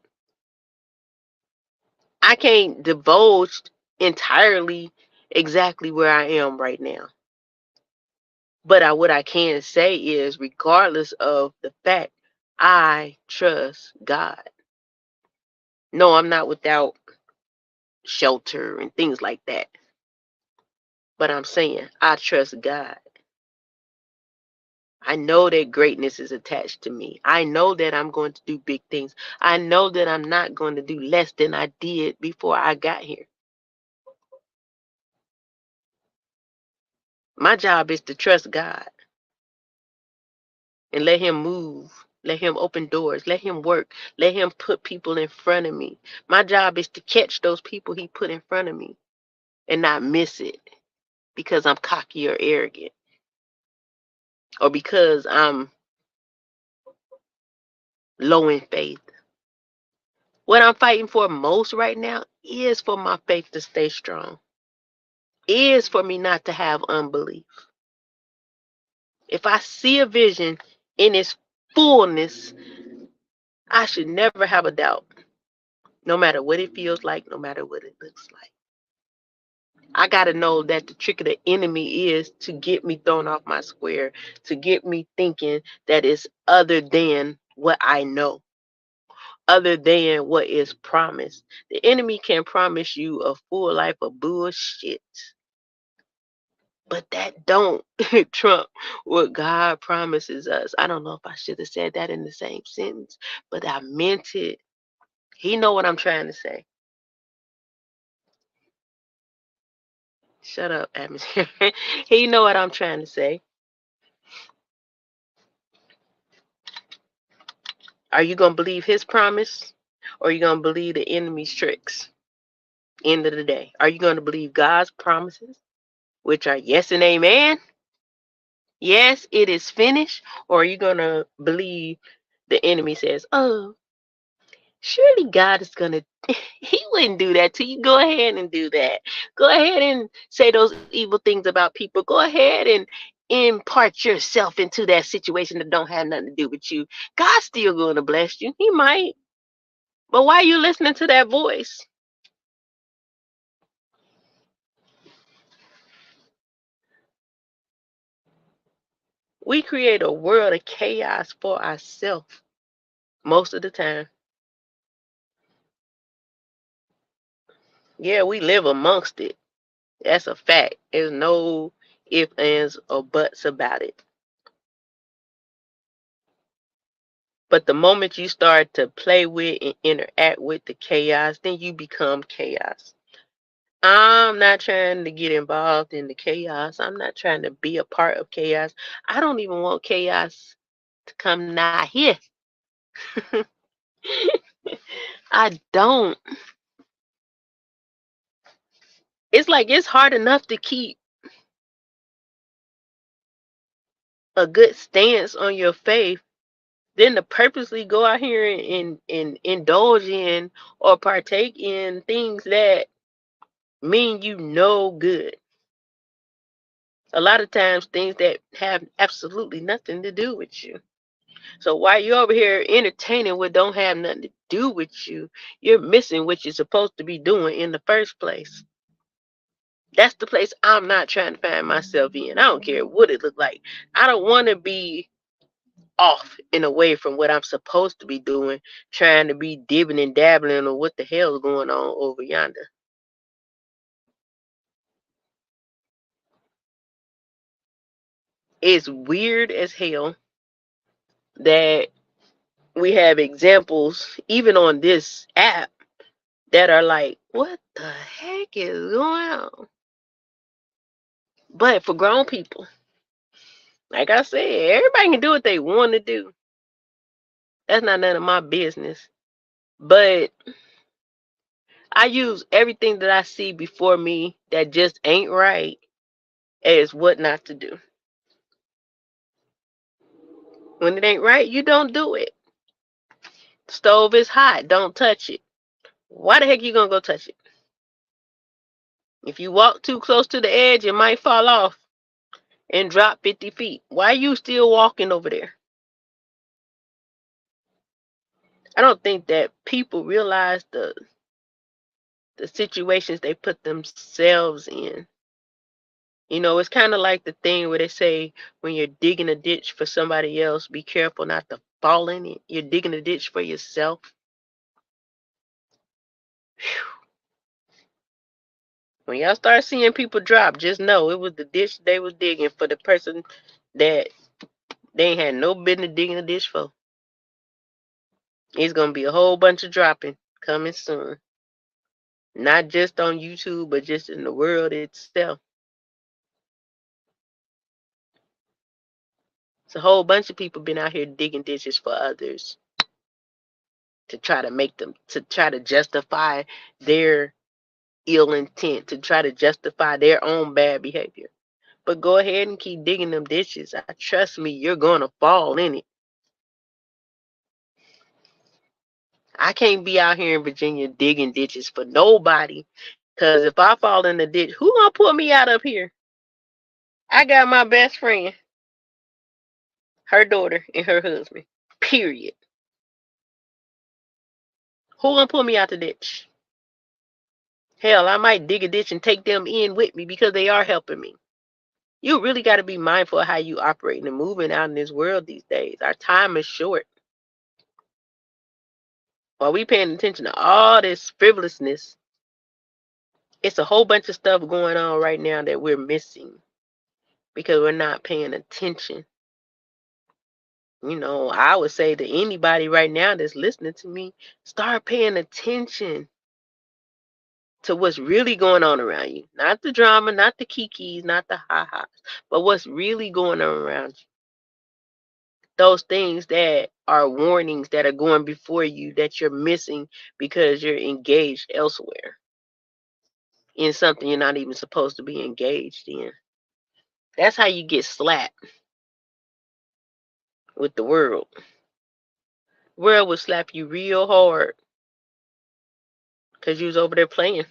I can't divulge entirely exactly where I am right now. But what I can say is, regardless of the fact, I trust God. No, I'm not without shelter and things like that. But I'm saying I trust God. I know that greatness is attached to me. I know that I'm going to do big things. I know that I'm not going to do less than I did before I got here. My job is to trust God and let Him move. Let Him open doors. Let Him work. Let Him put people in front of me. My job is to catch those people He put in front of me and not miss it because I'm cocky or arrogant or because I'm low in faith. What I'm fighting for most right now is for my faith to stay strong, is for me not to have unbelief. If I see a vision in its fullness, I should never have a doubt, no matter what it feels like, no matter what it looks like. I got to know that the trick of the enemy is to get me thrown off my square, to get me thinking that it's other than what I know, other than what is promised. The enemy can promise you a full life of bullshit, but that don't trump what God promises us. I don't know if I should have said that in the same sentence, but I meant it. He know what I'm trying to say. Shut up, atmosphere. He know what I'm trying to say. Are you gonna believe his promise, or are you gonna believe the enemy's tricks? End of the day, are you gonna believe God's promises, which are yes and amen? Yes, it is finished. Or are you gonna believe the enemy says, "Oh, surely God is gonna, He wouldn't do that to you. Go ahead and do that. Go ahead and say those evil things about people. Go ahead and impart yourself into that situation that don't have nothing to do with you. God's still gonna bless you. He might. But why are you listening to that voice?" We create a world of chaos for ourselves most of the time. Yeah, we live amongst it. That's a fact. There's no ifs, ands, or buts about it. But the moment you start to play with and interact with the chaos, then you become chaos. I'm not trying to get involved in the chaos. I'm not trying to be a part of chaos. I don't even want chaos to come nigh here. I don't. It's like it's hard enough to keep a good stance on your faith than to purposely go out here and indulge in or partake in things that mean you no good. A lot of times things that have absolutely nothing to do with you. So while you're over here entertaining what don't have nothing to do with you, you're missing what you're supposed to be doing in the first place. That's the place I'm not trying to find myself in. I don't care what it look like. I don't want to be off and away from what I'm supposed to be doing, trying to be dibbing and dabbling on what the hell's going on over yonder. It's weird as hell that we have examples, even on this app, that are like, what the heck is going on? But for grown people, like I said, everybody can do what they want to do. That's not none of my business. But I use everything that I see before me that just ain't right as what not to do. When it ain't right, you don't do it. Stove is hot, don't touch it. Why the heck you gonna go touch it? If you walk too close to the edge, it might fall off and drop 50 feet. Why are you still walking over there? I don't think that people realize the situations they put themselves in. You know, it's kind of like the thing where they say when you're digging a ditch for somebody else, be careful not to fall in it. You're digging a ditch for yourself. When y'all start seeing people drop, just know it was the ditch they was digging for the person that they ain't had no business digging a ditch for. It's gonna be a whole bunch of dropping coming soon. Not just on YouTube, but just in the world itself. It's a whole bunch of people been out here digging ditches for others to try to make them, to try to justify their ill intent, to try to justify their own bad behavior. But go ahead and keep digging them ditches. Trust me, you're gonna fall in it. I can't be out here in Virginia digging ditches for nobody. Cause if I fall in the ditch, who gonna pull me out up here? I got my best friend, her daughter, and her husband. Period. Who gonna pull me out the ditch? Hell, I might dig a ditch and take them in with me because they are helping me. You really got to be mindful of how you operate and moving out in this world these days. Our time is short. While we paying attention to all this frivolousness, it's a whole bunch of stuff going on right now that we're missing because we're not paying attention. You know, I would say to anybody right now that's listening to me, start paying attention to what's really going on around you. Not the drama, not the kikis, not the ha-has, but what's really going on around you. Those things that are warnings that are going before you that you're missing because you're engaged elsewhere in something you're not even supposed to be engaged in. That's how you get slapped with the world. The world will slap you real hard because you was over there playing.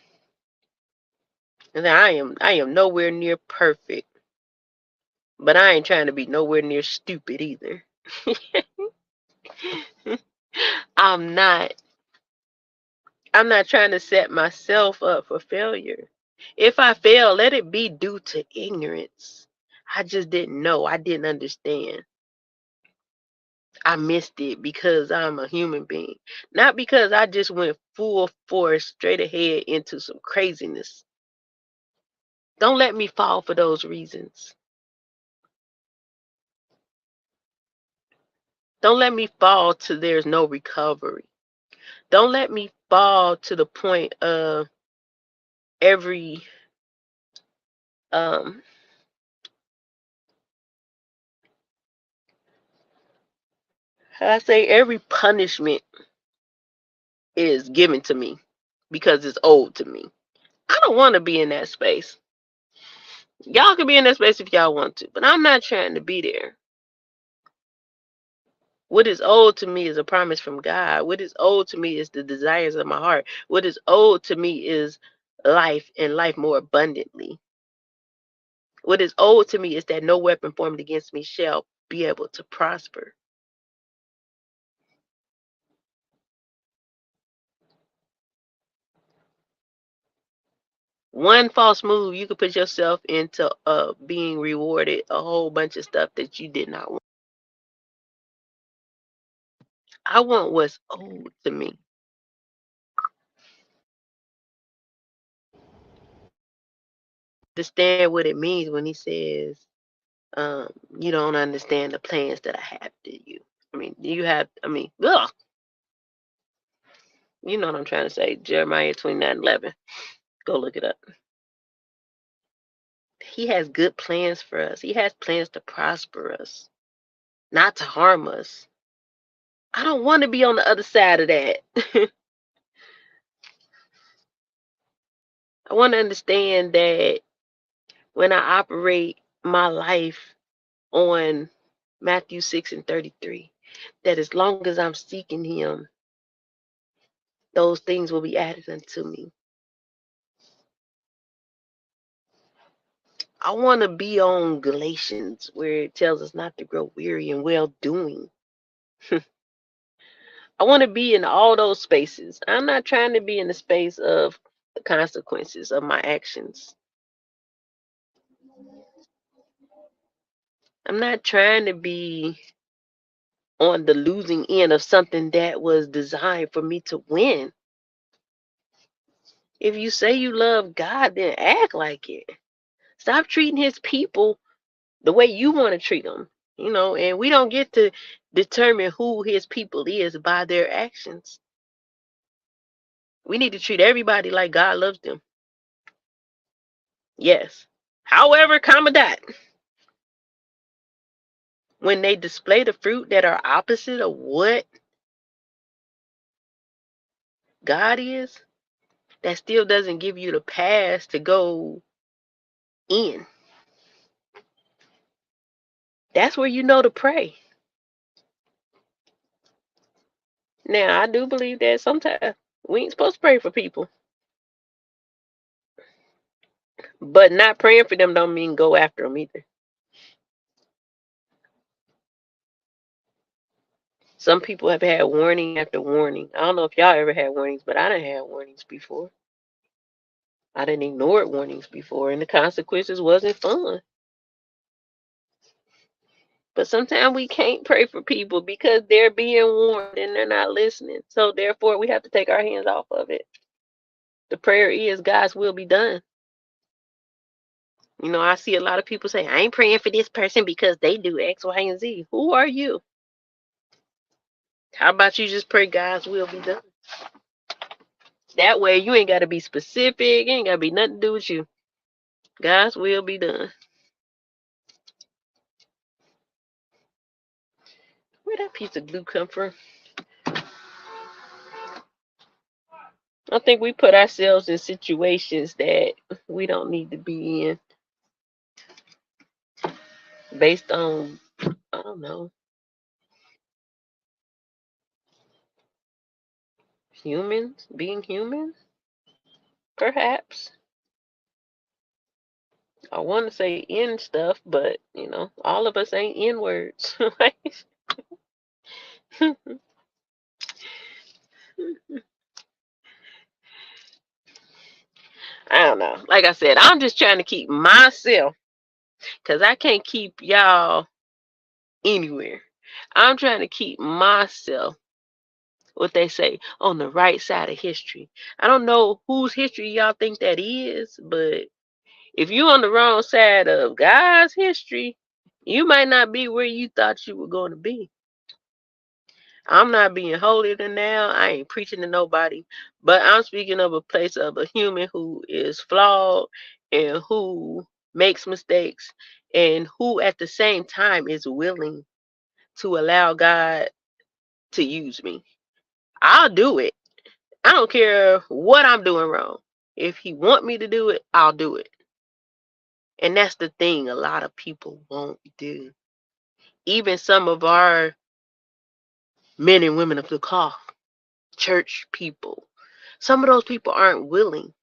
And I am nowhere near perfect. But I ain't trying to be nowhere near stupid either. I'm not. I'm not trying to set myself up for failure. If I fail, let it be due to ignorance. I just didn't know. I didn't understand. I missed it because I'm a human being. Not because I just went full force straight ahead into some craziness. Don't let me fall for those reasons. Don't let me fall to there's no recovery. Don't let me fall to the point of every um I say every punishment is given to me because it's owed to me. I don't want to be in that space. Y'all can be in that space if y'all want to, but I'm not trying to be there. What is owed to me is a promise from God. What is owed to me is the desires of my heart. What is owed to me is life and life more abundantly. What is owed to me is that no weapon formed against me shall be able to prosper. One false move, you could put yourself into being rewarded a whole bunch of stuff that you did not want. I want what's owed to me. Understand what it means when he says, you don't understand the plans that I have to you. I mean, ugh, you know what I'm trying to say. Jeremiah 29:11. Go look it up. He has good plans for us. He has plans to prosper us, not to harm us. I don't want to be on the other side of that. I want to understand that when I operate my life on Matthew 6:33, that as long as I'm seeking Him, those things will be added unto me. I want to be on Galatians where it tells us not to grow weary in well doing. I want to be in all those spaces. I'm not trying to be in the space of the consequences of my actions. I'm not trying to be on the losing end of something that was designed for me to win. If you say you love God, then act like it. Stop treating His people the way you want to treat them. And we don't get to determine who His people is by their actions. We need to treat everybody like God loves them. Yes. However, comma dot. When they display the fruit that are opposite of what God is, that still doesn't give you the pass to go in. That's where you know to pray. Now, I do believe that sometimes we ain't supposed to pray for people. But not praying for them don't mean go after them either. Some people have had warning after warning. I don't know if y'all ever had warnings, but I done had warnings before. I done ignored warnings before, and the consequences wasn't fun. But sometimes we can't pray for people because they're being warned and they're not listening. So therefore, we have to take our hands off of it. The prayer is God's will be done. I see a lot of people say, I ain't praying for this person because they do X, Y, and Z. Who are you? How about you just pray God's will be done? That way you ain't got to be specific. It ain't got to be nothing to do with you. God's will be done. Where that piece of glue come from? I think we put ourselves in situations that we don't need to be in based on, I don't know, humans being human, perhaps. I want to say in stuff, but all of us ain't in words. I don't know. Like I said, I'm just trying to keep myself because I can't keep y'all anywhere. I'm trying to keep myself, what they say, on the right side of history. I don't know whose history y'all think that is, but if you're on the wrong side of God's history, you might not be where you thought you were going to be. I'm not being holier than thou. I ain't preaching to nobody, but I'm speaking of a place of a human who is flawed and who makes mistakes and who at the same time is willing to allow God to use me. I'll do it. I don't care what I'm doing wrong. If He want me to do it, I'll do it. And that's the thing a lot of people won't do. Even some of our men and women of the cloth, church people, some of those people aren't willing.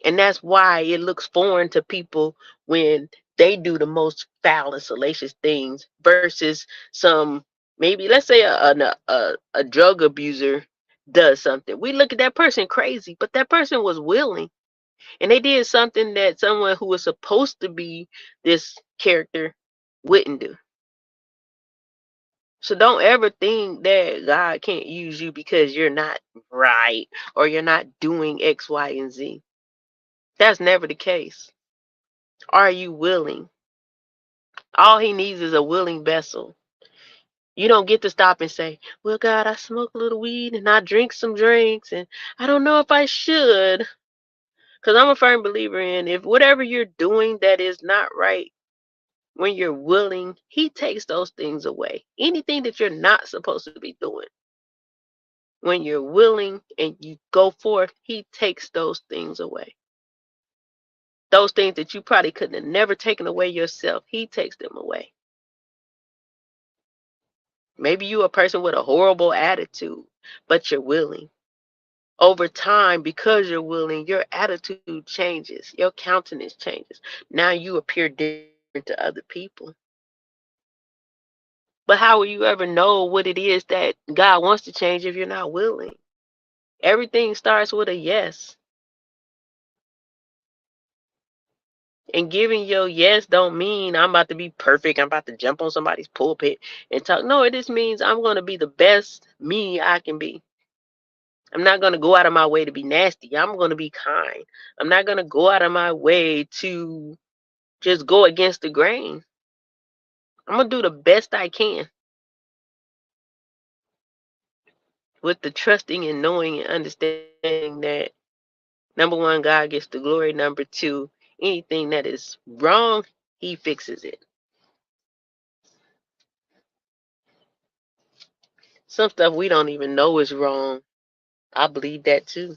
And that's why it looks foreign to people when they do the most foul and salacious things versus some, maybe, let's say a drug abuser does something. We look at that person crazy, but that person was willing. And they did something that someone who was supposed to be this character wouldn't do. So don't ever think that God can't use you because you're not right or you're not doing X, Y, and Z. That's never the case. Are you willing? All He needs is a willing vessel. You don't get to stop and say, well, God, I smoke a little weed and I drink some drinks and I don't know if I should. Because I'm a firm believer in if whatever you're doing that is not right, when you're willing, He takes those things away. Anything that you're not supposed to be doing, when you're willing and you go forth, He takes those things away. Those things that you probably couldn't have never taken away yourself, He takes them away. Maybe you're a person with a horrible attitude, but you're willing. Over time, because you're willing, your attitude changes, your countenance changes. Now you appear different to other people. But how will you ever know what it is that God wants to change if you're not willing? Everything starts with a yes. And giving your yes don't mean I'm about to be perfect. I'm about to jump on somebody's pulpit and talk. No, it just means I'm going to be the best me I can be. I'm not going to go out of my way to be nasty. I'm going to be kind. I'm not going to go out of my way to just go against the grain. I'm going to do the best I can with the trusting and knowing and understanding that, number one, God gets the glory. Number two, anything that is wrong, He fixes it. Some stuff we don't even know is wrong. I believe that too.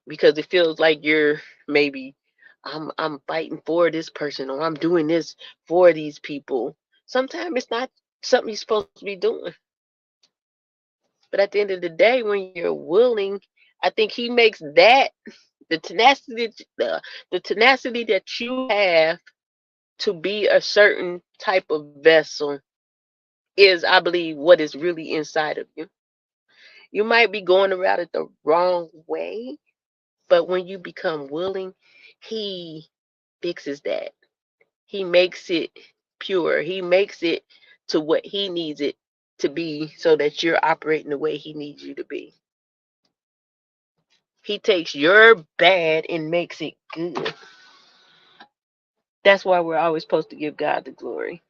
Because it feels like you're maybe I'm fighting for this person or I'm doing this for these people. Sometimes it's not something you're supposed to be doing. But at the end of the day, when you're willing, I think He makes that the tenacity the tenacity that you have to be a certain type of vessel is, I believe, what is really inside of you. You might be going about it the wrong way, but when you become willing, He fixes that. He makes it pure. He makes it to what He needs it to be so that you're operating the way He needs you to be. He takes your bad and makes it good. That's why we're always supposed to give God the glory.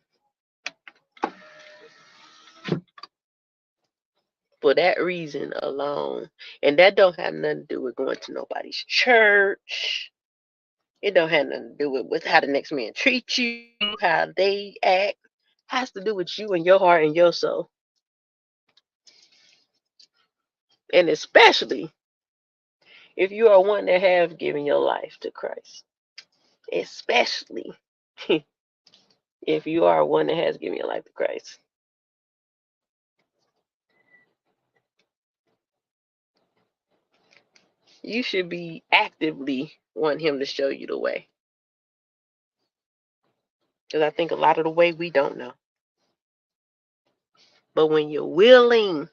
For that reason alone. And that don't have nothing to do with going to nobody's church. It don't have nothing to do with how the next man treats you, how they act. It has to do with you and your heart and your soul. And especially if you are one that have given your life to Christ. Especially if you are one that has given your life to Christ. You should be actively want Him to show you the way. Because I think a lot of the way we don't know. But when you're willing,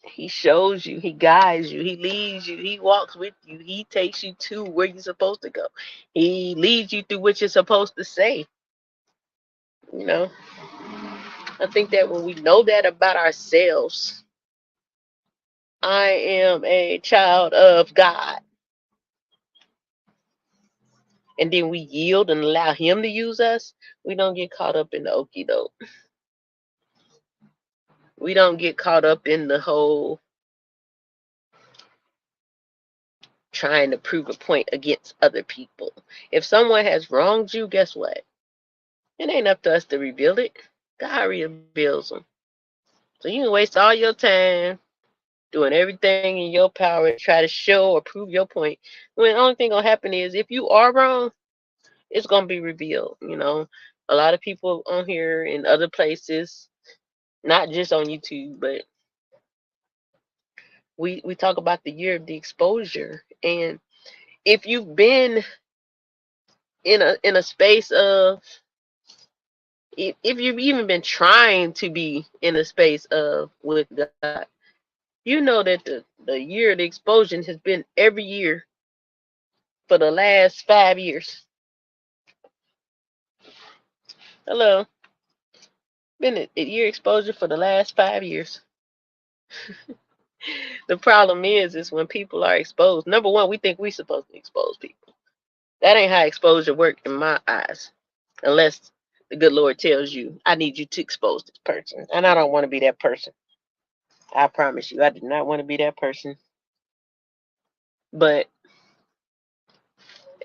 He shows you, He guides you, He leads you, He walks with you, He takes you to where you're supposed to go. He leads you through what you're supposed to say. You know, I think that when we know that about ourselves, I am a child of God, and then we yield and allow Him to use us, we don't get caught up in the okie doke. We don't get caught up in the whole trying to prove a point against other people. If someone has wronged you, guess what? It ain't up to us to rebuild it. God rebuilds them. So you can waste all your time doing everything in your power to try to show or prove your point. When the only thing gonna happen is if you are wrong, it's gonna be revealed. You know, a lot of people on here and other places, not just on YouTube, but we talk about the year of the exposure. And if you've been in a space of, if you've even been trying to be in a space of with God, you know that the year of the exposure has been every year for the last 5 years. Hello. Been a year exposure for the last 5 years. The problem is when people are exposed, number one, we think we're supposed to expose people. That ain't how exposure work in my eyes. Unless the good Lord tells you, I need you to expose this person. And I don't want to be that person. I promise you, I do not want to be that person. But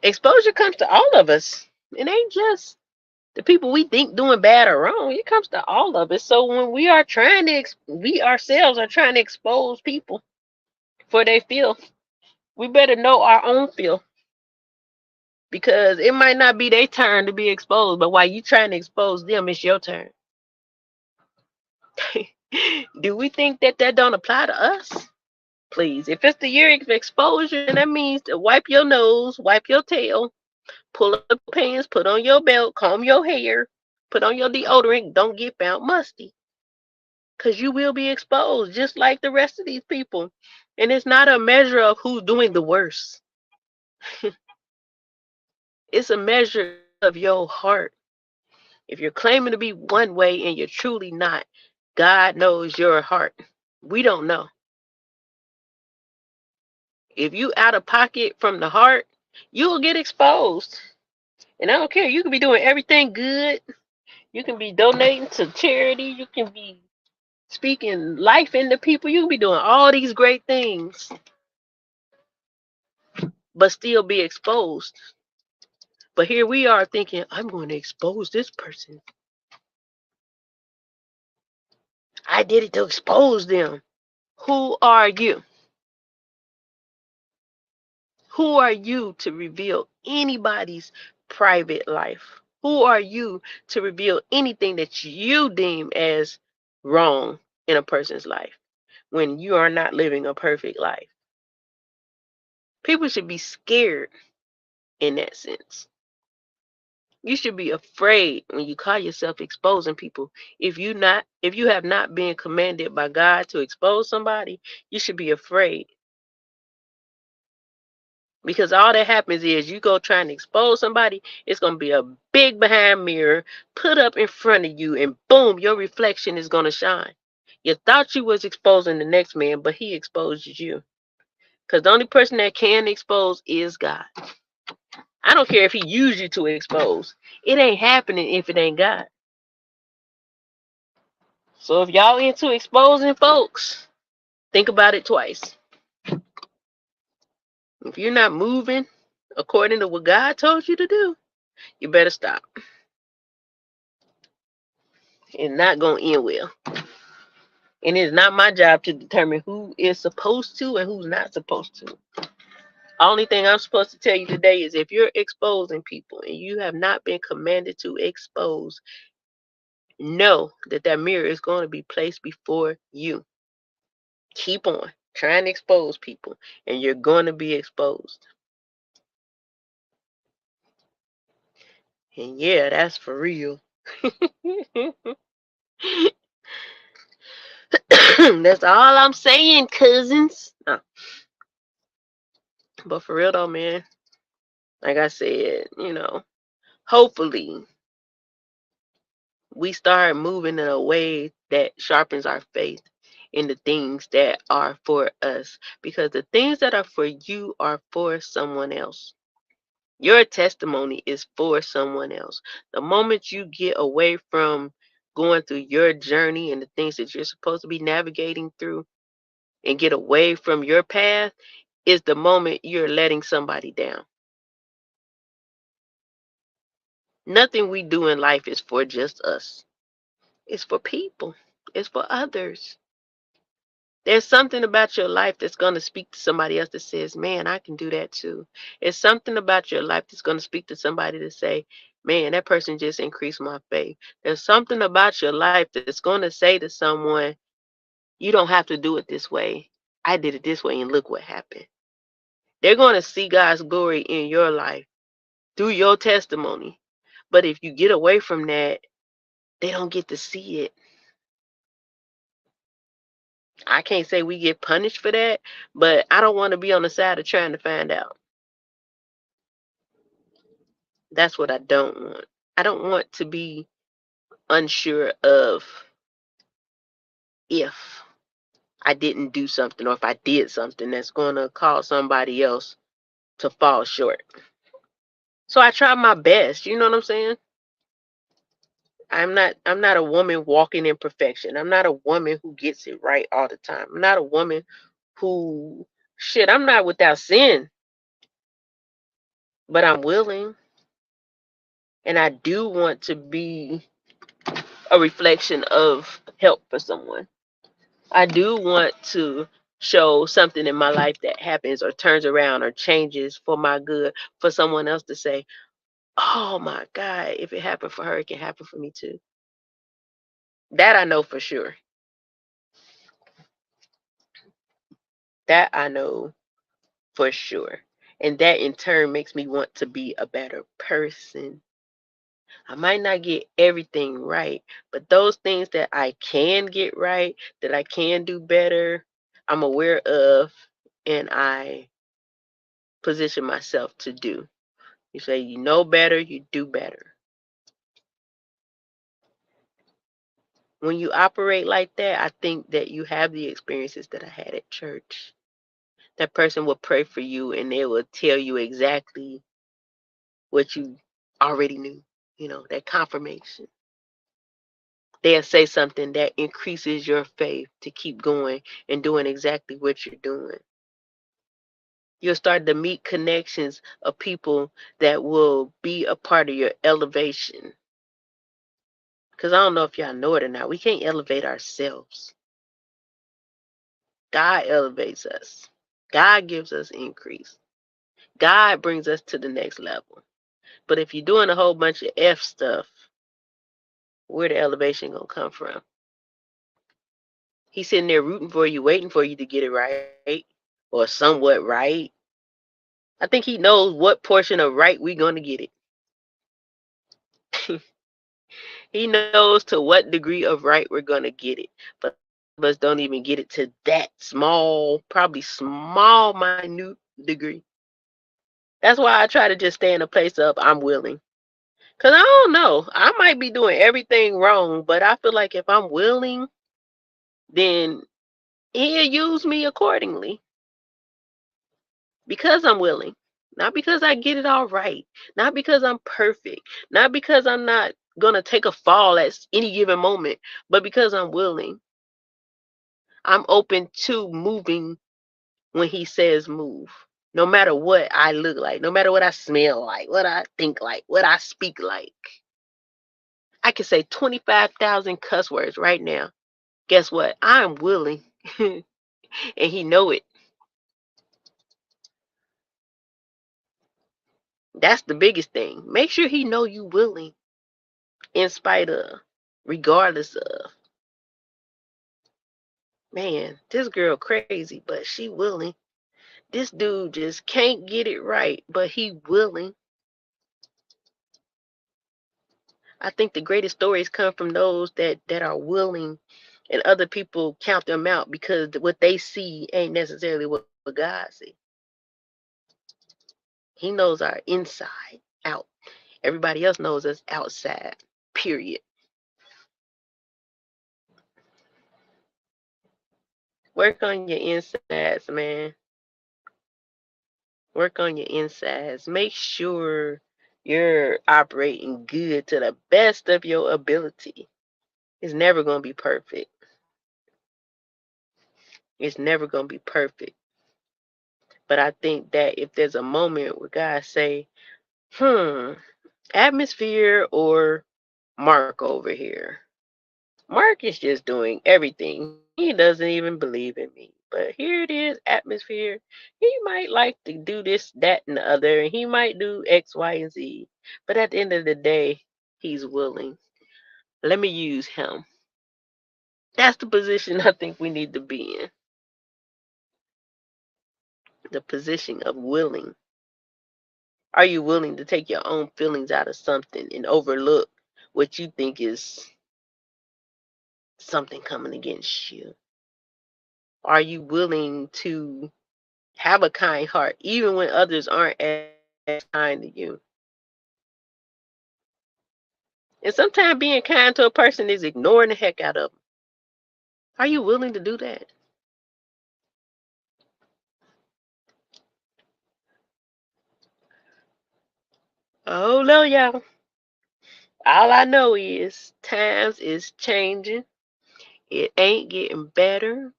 exposure comes to all of us. It ain't just the people we think doing bad or wrong. It comes to all of us. So when we are trying to, we ourselves are trying to expose people for their filth, we better know our own filth, because it might not be their turn to be exposed, but while you trying to expose them, it's your turn. Do we think that that don't apply to us? Please, if it's the year of exposure, then that means to wipe your nose, wipe your tail, pull up your pants, put on your belt, comb your hair, put on your deodorant. Don't get found musty, because you will be exposed just like the rest of these people. And it's not a measure of who's doing the worst. It's a measure of your heart. If you're claiming to be one way and you're truly not, God knows your heart. We don't know. If you out of pocket from the heart, you'll get exposed. And I don't care. You can be doing everything good. You can be donating to charity. You can be speaking life into people. You can be doing all these great things, but still be exposed. But here we are thinking, I'm going to expose this person. I did it to expose them. Who are you? Who are you to reveal anybody's private life? Who are you to reveal anything that you deem as wrong in a person's life when you are not living a perfect life? People should be scared in that sense. You should be afraid when you call yourself exposing people. If you have not been commanded by God to expose somebody, you should be afraid. Because all that happens is you go trying to expose somebody, it's going to be a big behind mirror put up in front of you, and boom, your reflection is going to shine. You thought you was exposing the next man, but he exposed you. Because the only person that can expose is God. I don't care if he used you to expose. It ain't happening if it ain't God. So if y'all into exposing folks, think about it twice. If you're not moving according to what God told you to do, you better stop. It's not going to end well. And it's not my job to determine who is supposed to and who's not supposed to. Only thing I'm supposed to tell you today is if you're exposing people and you have not been commanded to expose, know that that mirror is going to be placed before you. Keep on trying to expose people, and you're going to be exposed. And yeah, that's for real. That's all I'm saying, cousins. But for real though, man, like I said, hopefully we start moving in a way that sharpens our faith in the things that are for us. Because the things that are for you are for someone else. Your testimony is for someone else. The moment you get away from going through your journey and the things that you're supposed to be navigating through and get away from your path is the moment you're letting somebody down. Nothing we do in life is for just us. It's for people. It's for others. There's something about your life that's going to speak to somebody else that says, man, I can do that too. It's something about your life that's going to speak to somebody to say, man, that person just increased my faith. There's something about your life that's going to say to someone, you don't have to do it this way. I did it this way and look what happened. They're going to see God's glory in your life through your testimony. But if you get away from that, they don't get to see it. I can't say we get punished for that, but I don't want to be on the side of trying to find out. That's what I don't want. I don't want to be unsure of if I didn't do something or if I did something that's going to cause somebody else to fall short. So I try my best, you know what I'm saying? I'm not a woman walking in perfection. I'm not a woman who gets it right all the time. I'm not a woman who shit, I'm not without sin, but I'm willing, and I do want to be a reflection of help for someone. I do want to show something in my life that happens or turns around or changes for my good, for someone else to say, "Oh my God, if it happened for her, it can happen for me too." That I know for sure. That I know for sure. And that in turn makes me want to be a better person. I might not get everything right, but those things that I can get right, that I can do better, I'm aware of, and I position myself to do. You say you know better, you do better. When you operate like that, I think that you have the experiences that I had at church. That person will pray for you and they will tell you exactly what you already knew, that confirmation. They'll say something that increases your faith to keep going and doing exactly what you're doing. You'll start to meet connections of people that will be a part of your elevation. Because I don't know if y'all know it or not, we can't elevate ourselves. God elevates us, God gives us increase, God brings us to the next level. But if you're doing a whole bunch of F stuff, where the elevation gonna come from? He's sitting there rooting for you, waiting for you to get it right or somewhat right. I think he knows what portion of right we're gonna get it. He knows to what degree of right we're gonna get it. But some of us don't even get it to that small, probably small, minute degree. That's why I try to just stay in a place of I'm willing. Cause I don't know. I might be doing everything wrong, but I feel like if I'm willing, then he'll use me accordingly. Because I'm willing. Not because I get it all right. Not because I'm perfect. Not because I'm not gonna take a fall at any given moment, but because I'm willing. I'm open to moving when he says move. No matter what I look like, no matter what I smell like, what I think like, what I speak like. I can say 25,000 cuss words right now. Guess what? I'm willing. And he know it. That's the biggest thing. Make sure he know you willing in spite of, regardless of. Man, this girl crazy, but she willing. This dude just can't get it right, but he willing. I think the greatest stories come from those that are willing and other people count them out because what they see ain't necessarily what God sees. He knows our inside out. Everybody else knows us outside. Period. Work on your insides, man. Work on your insides. Make sure you're operating good to the best of your ability. It's never going to be perfect. It's never going to be perfect. But I think that if there's a moment where God say, atmosphere or Mark over here. Mark is just doing everything. He doesn't even believe in me. But here it is, atmosphere. He might like to do this, that, and the other, and he might do X, Y, and Z. But at the end of the day, he's willing. Let me use him. That's the position I think we need to be in. The position of willing. Are you willing to take your own feelings out of something and overlook what you think is something coming against you? Are you willing to have a kind heart, even when others aren't as kind to you? And sometimes being kind to a person is ignoring the heck out of them. Are you willing to do that? Oh no, y'all. All I know is times is changing. It ain't getting better.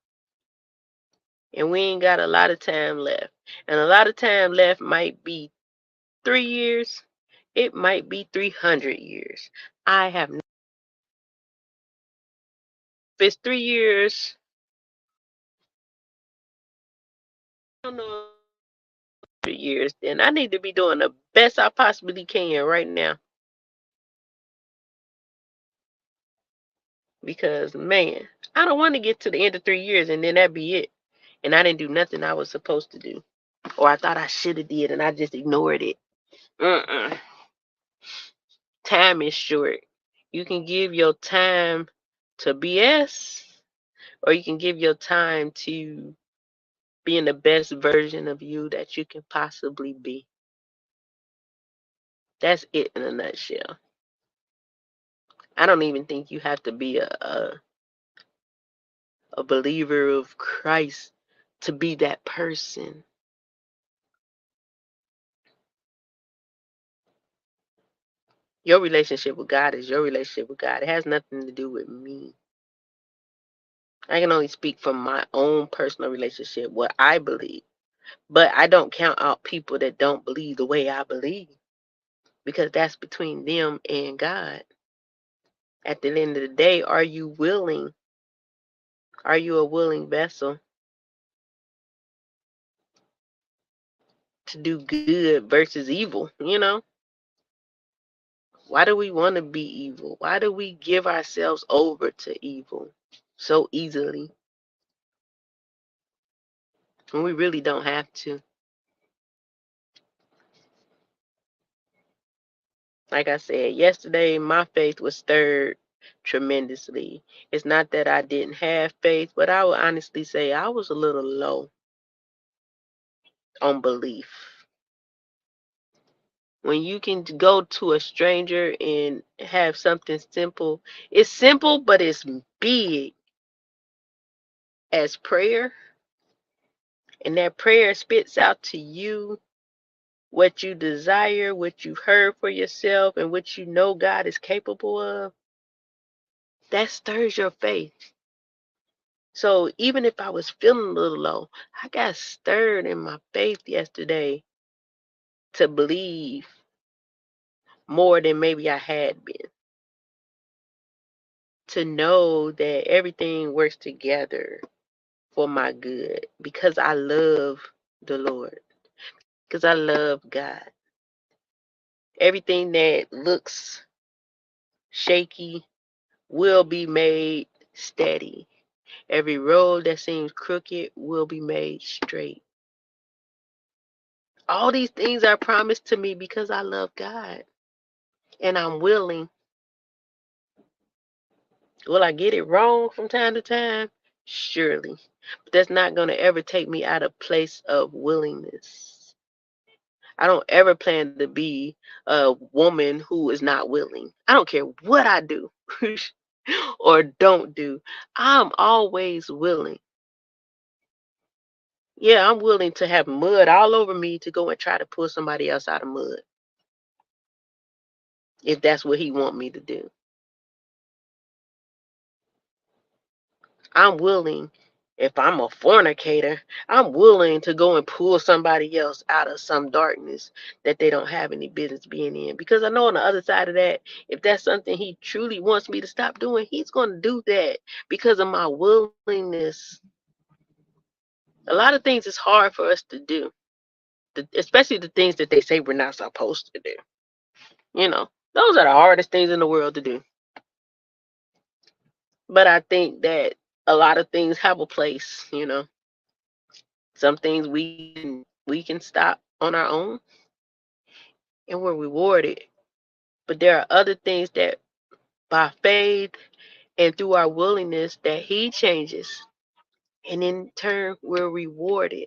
And we ain't got a lot of time left. And a lot of time left might be 3 years. It might be 300 years. I have no, if it's 3 years, I don't know, 3 years, then I need to be doing the best I possibly can right now. Because man, I don't want to get to the end of 3 years and then that be it. And I didn't do nothing I was supposed to do. Or I thought I should have did and I just ignored it. Mm-mm. Time is short. You can give your time to BS, or you can give your time to being the best version of you that you can possibly be. That's it in a nutshell. I don't even think you have to be a believer of Christ to be that person. Your relationship with God is your relationship with God. It has nothing to do with me. I can only speak from my own personal relationship, what I believe. But I don't count out people that don't believe the way I believe because that's between them and God. At the end of the day, are you willing? Are you a willing vessel to do good versus evil? Why do we want to be evil? Why do we give ourselves over to evil so easily when we really don't have to? Like I said, yesterday my faith was stirred tremendously. It's not that I didn't have faith, but I would honestly say I was a little low on belief. When you can go to a stranger and have something simple, it's simple, but it's big as prayer, and that prayer spits out to you what you desire, what you've heard for yourself, and what you know God is capable of. That stirs your faith. So even if I was feeling a little low, I got stirred in my faith yesterday to believe more than maybe I had been. To know that everything works together for my good because I love the Lord, because I love God. Everything that looks shaky will be made steady. Every road that seems crooked will be made straight. All these things are promised to me because I love God and I'm willing. Will I get it wrong from time to time? Surely. But that's not going to ever take me out of place of willingness. I don't ever plan to be a woman who is not willing. I don't care what I do or don't do. I'm always willing. Yeah, I'm willing to have mud all over me to go and try to pull somebody else out of mud if that's what he want me to do. I'm willing, if I'm a fornicator, I'm willing to go and pull somebody else out of some darkness that they don't have any business being in. Because I know on the other side of that, if that's something he truly wants me to stop doing, he's going to do that because of my willingness. A lot of things is hard for us to do, especially the things that they say we're not supposed to do. Those are the hardest things in the world to do. But I think that a lot of things have a place. Some things we can stop on our own and we're rewarded. But there are other things that by faith and through our willingness that he changes. And in turn we're rewarded.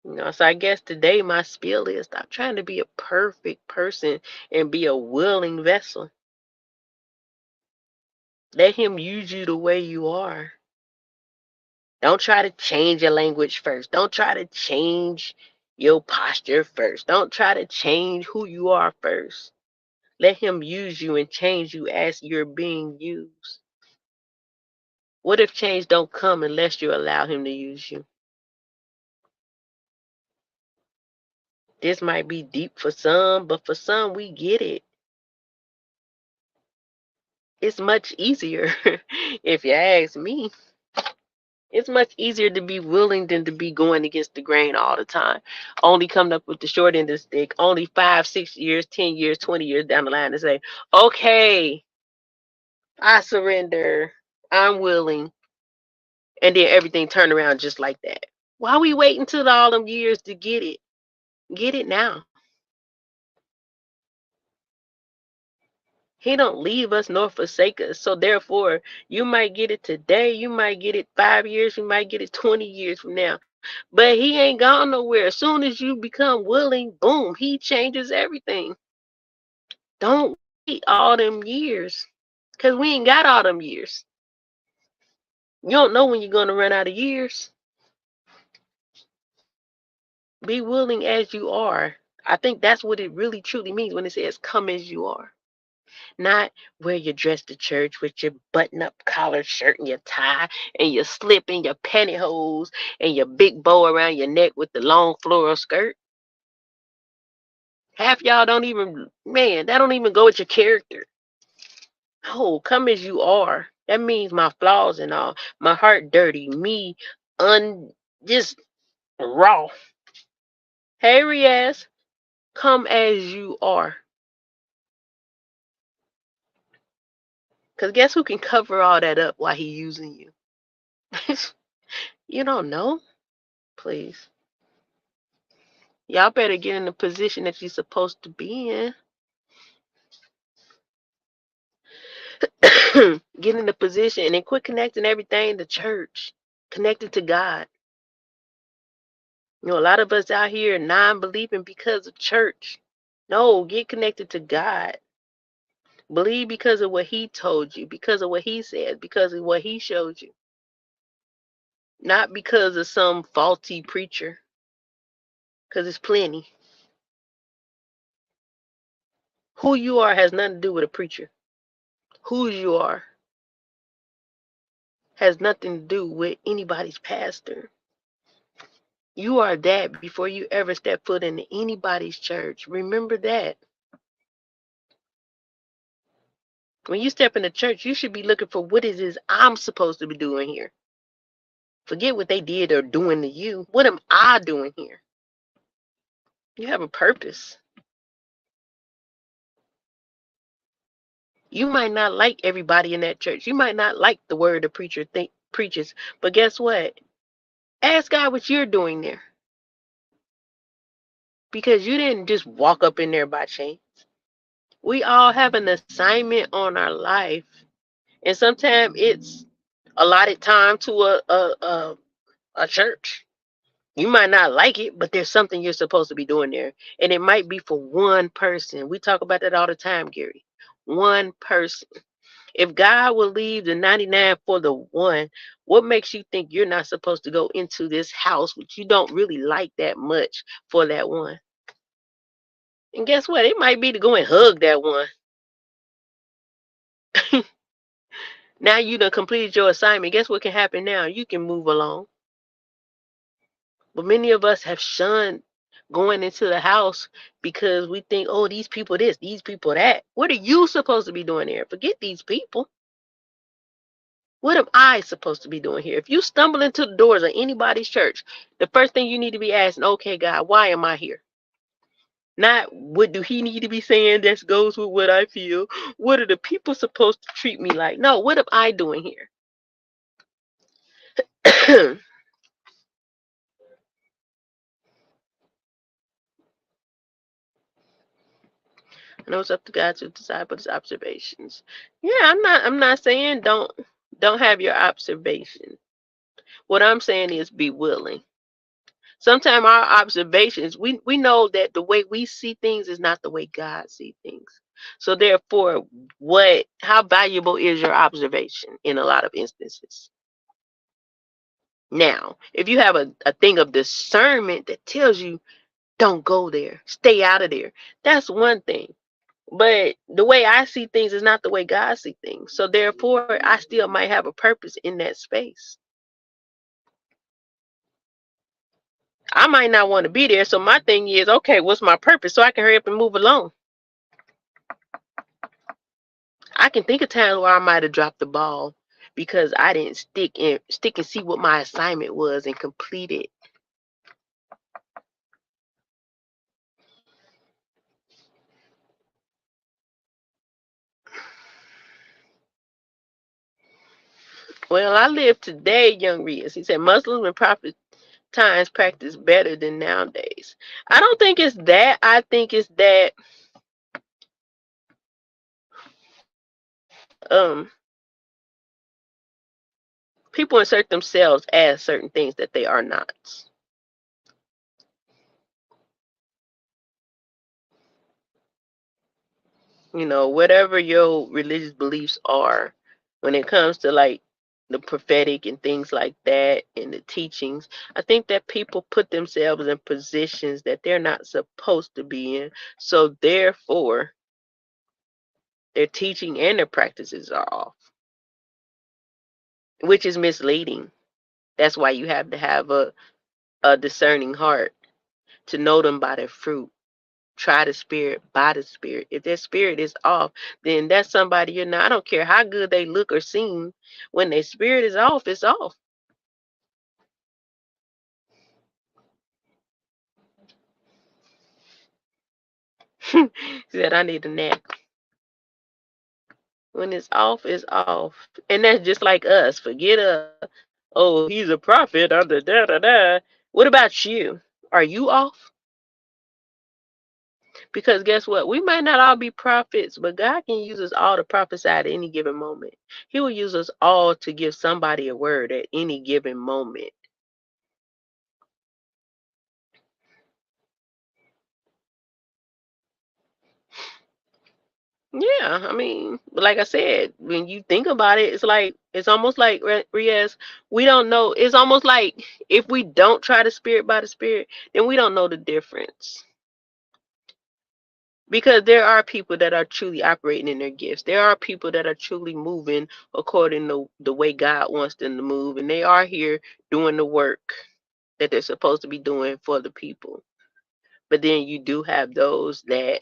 So I guess today my spiel is stop trying to be a perfect person and be a willing vessel. Let him use you the way you are. Don't try to change your language first. Don't try to change your posture first. Don't try to change who you are first. Let him use you and change you as you're being used. What if change don't come unless you allow him to use you? This might be deep for some, but for some, we get it. It's much easier, if you ask me. It's much easier to be willing than to be going against the grain all the time. Only coming up with the short end of the stick, only 5, 6 years, 10 years, 20 years down the line to say, okay, I surrender. I'm willing. And then everything turned around just like that. Why we waiting until all them years to get it? Get it now. He don't leave us nor forsake us. So therefore, you might get it today, you might get it 5 years, you might get it 20 years from now. But he ain't gone nowhere. As soon as you become willing, boom, he changes everything. Don't wait all them years. Because we ain't got all them years. You don't know when you're going to run out of years. Be willing as you are. I think that's what it really truly means when it says come as you are. Not wear your dress to church with your button-up collared shirt and your tie and your slip and your pantyhose and your big bow around your neck with the long floral skirt. Half y'all don't even, man, that don't even go with your character. Oh, come as you are. That means my flaws and all. My heart dirty. Me just raw. Hey, Riaz, come as you are. Because guess who can cover all that up while he using you? You don't know? Please. Y'all better get in the position that you're supposed to be in. Get in the position and then quit connecting everything to church. Connect it to God. You know, a lot of us out here non-believing because of church. No, get connected to God. Believe because of what he told you, because of what he said, because of what he showed you. Not because of some faulty preacher. Because it's plenty. Who you are has nothing to do with a preacher. Who you are has nothing to do with anybody's pastor. You are that before you ever step foot into anybody's church. Remember that. When you step into church, you should be looking for what it is I'm supposed to be doing here. Forget what they did or doing to you. What am I doing here? You have a purpose. You might not like everybody in that church. You might not like the word the preacher preaches. But guess what? Ask God what you're doing there. Because you didn't just walk up in there by chance. We all have an assignment on our life. And sometimes it's allotted time to a church. You might not like it, but there's something you're supposed to be doing there. And it might be for one person. We talk about that all the time, Gary. One person. If God will leave the 99 for the one, what makes you think you're not supposed to go into this house, which you don't really like that much, for that one? And guess what? It might be to go and hug that one. Now you done completed your assignment. Guess what can happen now? You can move along. But many of us have shunned going into the house because we think, oh, these people this, these people that. What are you supposed to be doing there? Forget these people. What am I supposed to be doing here? If you stumble into the doors of anybody's church, the first thing you need to be asking, okay, God, why am I here? Not what do he need to be saying that goes with what I feel. What are the people supposed to treat me like? No, what am I doing here? I know it's up to God to decide but his observations. Yeah, I'm not saying don't have your observation. What I'm saying is be willing. Sometimes our observations, we know that the way we see things is not the way God sees things. So therefore, how valuable is your observation in a lot of instances? Now, if you have a thing of discernment that tells you don't go there, stay out of there, that's one thing. But the way I see things is not the way God see things. So therefore, I still might have a purpose in that space. I might not want to be there. So my thing is, okay, what's my purpose? So I can hurry up and move along. I can think of times where I might have dropped the ball because I didn't stick and see what my assignment was and complete it. Well, I live today, young Rias. He said Muslims and prophet times practice better than nowadays. I don't think it's that. I think it's that um people insert themselves as certain things that they are not. You know, whatever your religious beliefs are, when it comes to like the prophetic and things like that and the teachings, I think that people put themselves in positions that they're not supposed to be in. So therefore, their teaching and their practices are off, which is misleading. That's why you have to have a discerning heart to know them by their fruit. Try the spirit by the spirit. If their spirit is off, then that's somebody you're not. I don't care how good they look or seem. When their spirit is off, it's off. He said, I need a nap. When it's off, it's off. And that's just like us. Forget oh, he's a prophet, da da da da. What about you? Are you off? Because guess what? We might not all be prophets, but God can use us all to prophesy at any given moment. He will use us all to give somebody a word at any given moment. Yeah, I mean, like I said, when you think about it, it's almost like Riaz, we don't know. It's almost like if we don't try the spirit by the spirit, then we don't know the difference. Because there are people that are truly operating in their gifts. There are people that are truly moving according to the way God wants them to move, and they are here doing the work that they're supposed to be doing for the people. But then you do have those that,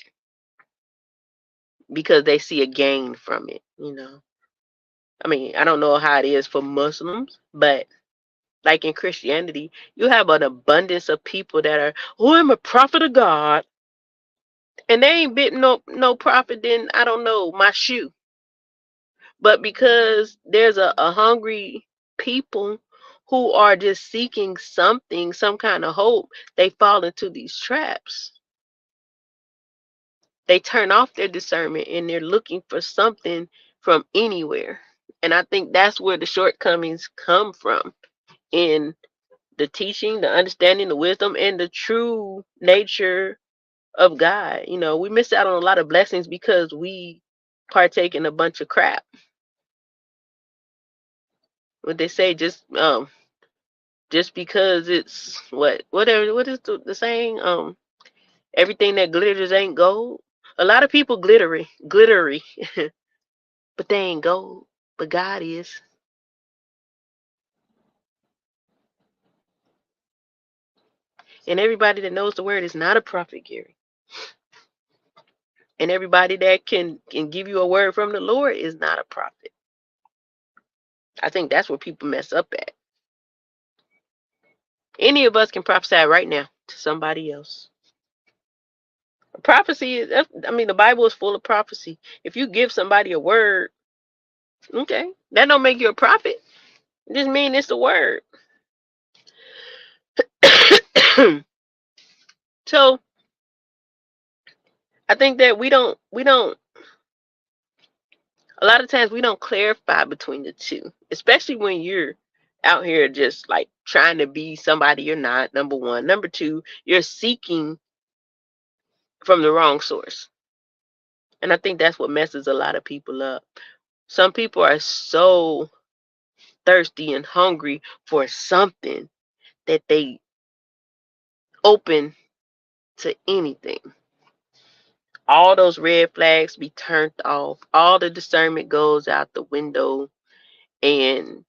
because they see a gain from it, you know. I mean, I don't know how it is for Muslims, but like in Christianity, you have an abundance of people that are, oh, I'm a prophet of God, and they ain't bit no prophet than, I don't know, my shoe. But because there's a hungry people who are just seeking something, some kind of hope, they fall into these traps. They turn off their discernment and they're looking for something from anywhere. And I think that's where the shortcomings come from in the teaching, the understanding, the wisdom, and the true nature of God. You know, we miss out on a lot of blessings because we partake in a bunch of crap. What they say, just because it's what is the saying? Everything that glitters ain't gold. A lot of people glittery, but they ain't gold. But God is. And everybody that knows the word is not a prophet, Gary. And everybody that can give you a word from the Lord is not a prophet. I think that's where people mess up at. Any of us can prophesy right now to somebody else. Prophecy is, I mean, the Bible is full of prophecy. If you give somebody a word, okay, that don't make you a prophet. It just mean it's a word. So I think that we don't a lot of times we don't clarify between the two, especially when you're out here just like trying to be somebody you're not. Number one, number two, you're seeking from the wrong source, and I think that's what messes a lot of people up. Some people are so thirsty and hungry for something that they open to anything, all those red flags be turned off. All the discernment goes out the window, and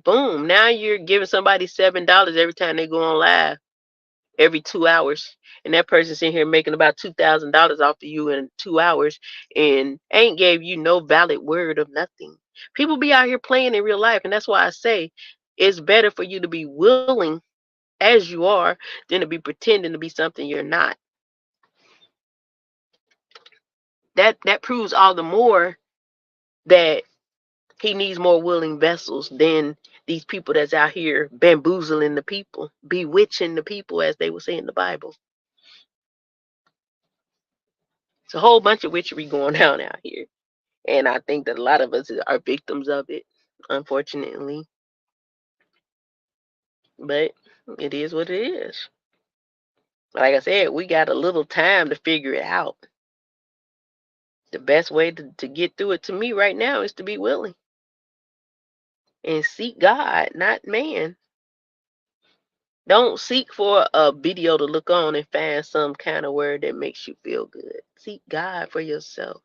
boom, now you're giving somebody $7 every time they go on live every 2 hours. And that person's in here making about $2,000 off of you in 2 hours and ain't gave you no valid word of nothing. People be out here playing in real life, and that's why I say it's better for you to be willing as you are than to be pretending to be something you're not. That proves all the more that he needs more willing vessels than these people that's out here bamboozling the people, bewitching the people, as they would say in the Bible. It's a whole bunch of witchery going on out here. And I think that a lot of us are victims of it, unfortunately. But it is what it is. Like I said, we got a little time to figure it out. The best way to get through it to me right now is to be willing and seek God, not man. Don't seek for a video to look on and find some kind of word that makes you feel good. Seek God for yourself.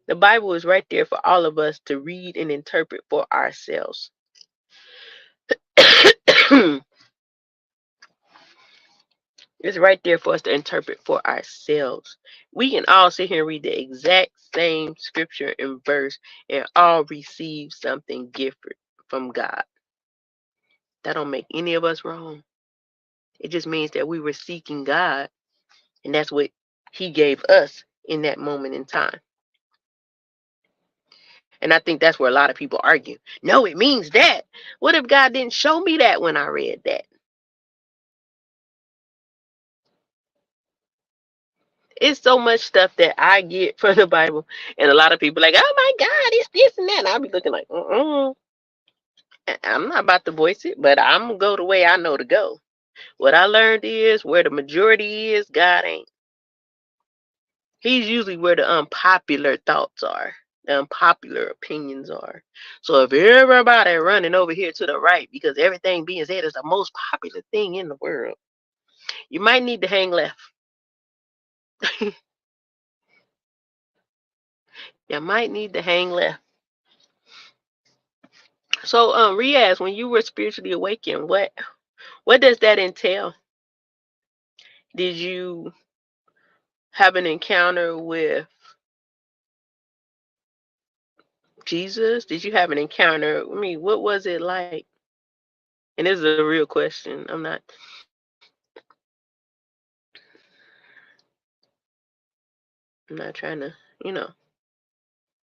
The Bible is right there for all of us to read and interpret for ourselves. It's right there for us to interpret for ourselves. We can all sit here and read the exact same scripture and verse and all receive something different from God. That don't make any of us wrong. It just means that we were seeking God, and that's what he gave us in that moment in time. And I think that's where a lot of people argue. No, it means that. What if God didn't show me that when I read that? It's so much stuff that I get from the Bible, and a lot of people like, oh my God, it's this and that. And I'll be looking like, I'm not about to voice it, but I'm gonna go the way I know to go. What I learned is where the majority is, God ain't. He's usually where the unpopular thoughts are, the unpopular opinions are. So if everybody running over here to the right because everything being said is the most popular thing in the world, you might need to hang left. You might need to hang left. So, Riaz, when you were spiritually awakened, what does that entail? Did you have an encounter with Jesus? Did you have an encounter? I mean, what was it like? And this is a real question. I'm not trying to, you know,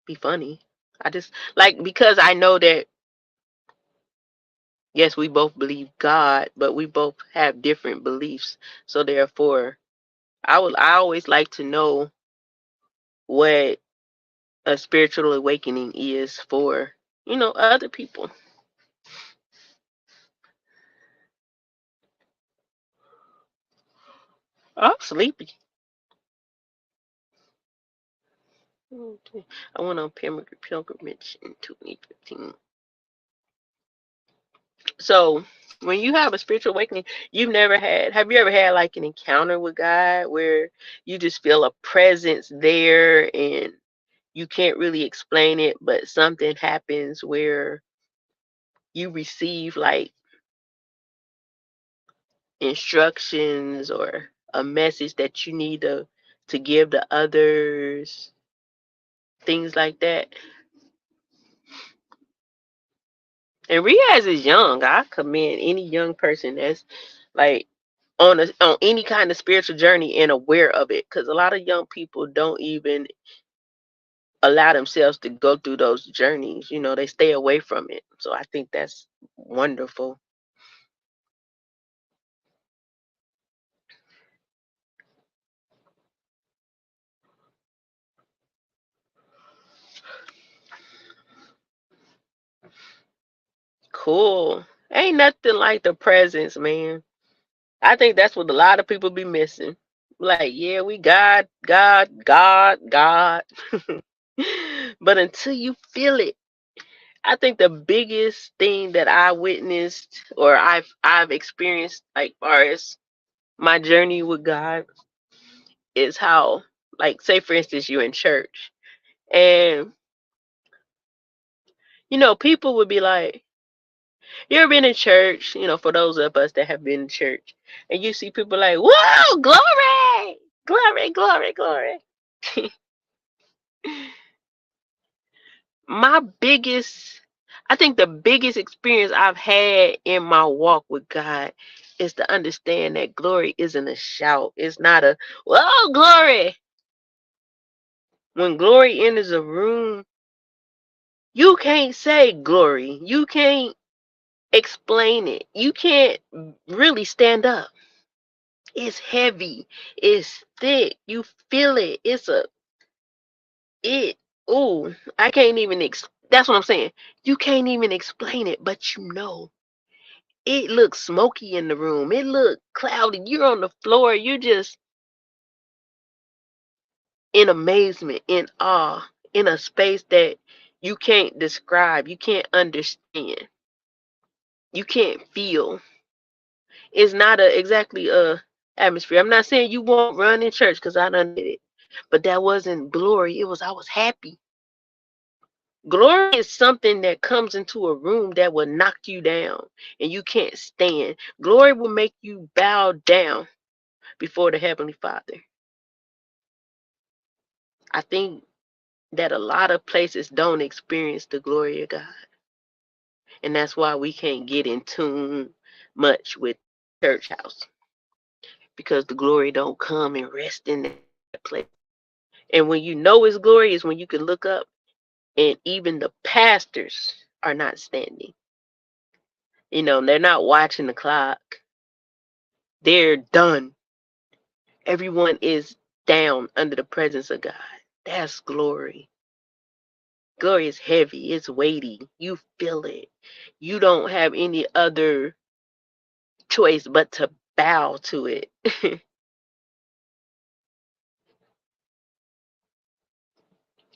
be funny. I just like, because I know that yes, we both believe God, but we both have different beliefs. So therefore, I always like to know what a spiritual awakening is for, other people. I'm sleepy. Okay. I went on pilgrimage in 2015. So when you have a spiritual awakening, have you ever had like an encounter with God where you just feel a presence there and you can't really explain it, but something happens where you receive like instructions or a message that you need to give to others, things like that. And Riaz is young. I commend any young person that's like on any kind of spiritual journey and aware of it, because a lot of young people don't even allow themselves to go through those journeys. They stay away from it. So I think that's wonderful. Cool. Ain't nothing like the presence, man. I think that's what a lot of people be missing. Like, yeah, we God, God, God, God. But until you feel it, I think the biggest thing that I witnessed or I've experienced, like far as my journey with God, is how, like, say for instance, you're in church and people would be like, you ever been in church, for those of us that have been in church, and you see people like, whoa, glory, glory, glory, glory. My biggest, I think the biggest experience I've had in my walk with God is to understand that glory isn't a shout. It's not a, whoa, glory. When glory enters a room, you can't say glory. You can't explain it. You can't really stand up. It's heavy. It's thick. You feel it. It. Ooh, I can't even that's what I'm saying. You can't even explain it, but you know. It looks smoky in the room. It look cloudy. You're on the floor. You're just in amazement, in awe, in a space that you can't describe. You can't understand. You can't feel. It's not exactly a atmosphere. I'm not saying you won't run in church because I done did it, but that wasn't glory. I was happy. Glory is something that comes into a room that will knock you down and you can't stand. Glory will make you bow down before the Heavenly Father. I think that a lot of places don't experience the glory of God. And that's why we can't get in tune much with church house. Because the glory don't come and rest in that place. And when you know it's glory is when you can look up and even the pastors are not standing. They're not watching the clock. They're done. Everyone is down under the presence of God. That's glory. Glory is heavy. It's weighty. You feel it. You don't have any other choice but to bow to it.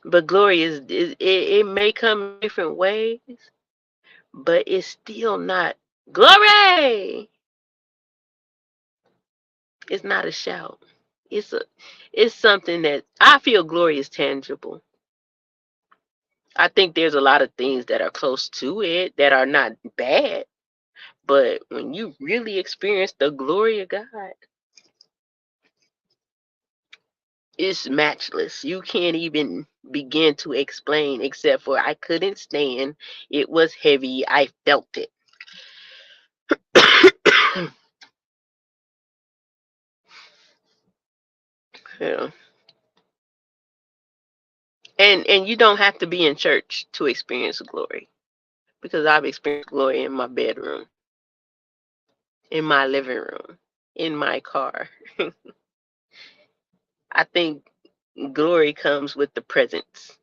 But glory it may come in different ways, but it's still not glory. It's not a shout. It's a it's something that I feel glory is tangible. I think there's a lot of things that are close to it that are not bad, but when you really experience the glory of God, it's matchless. You can't even begin to explain except for I couldn't stand. It was heavy. I felt it. Yeah. And you don't have to be in church to experience glory because I've experienced glory in my bedroom, in my living room, in my car. I think glory comes with the presence.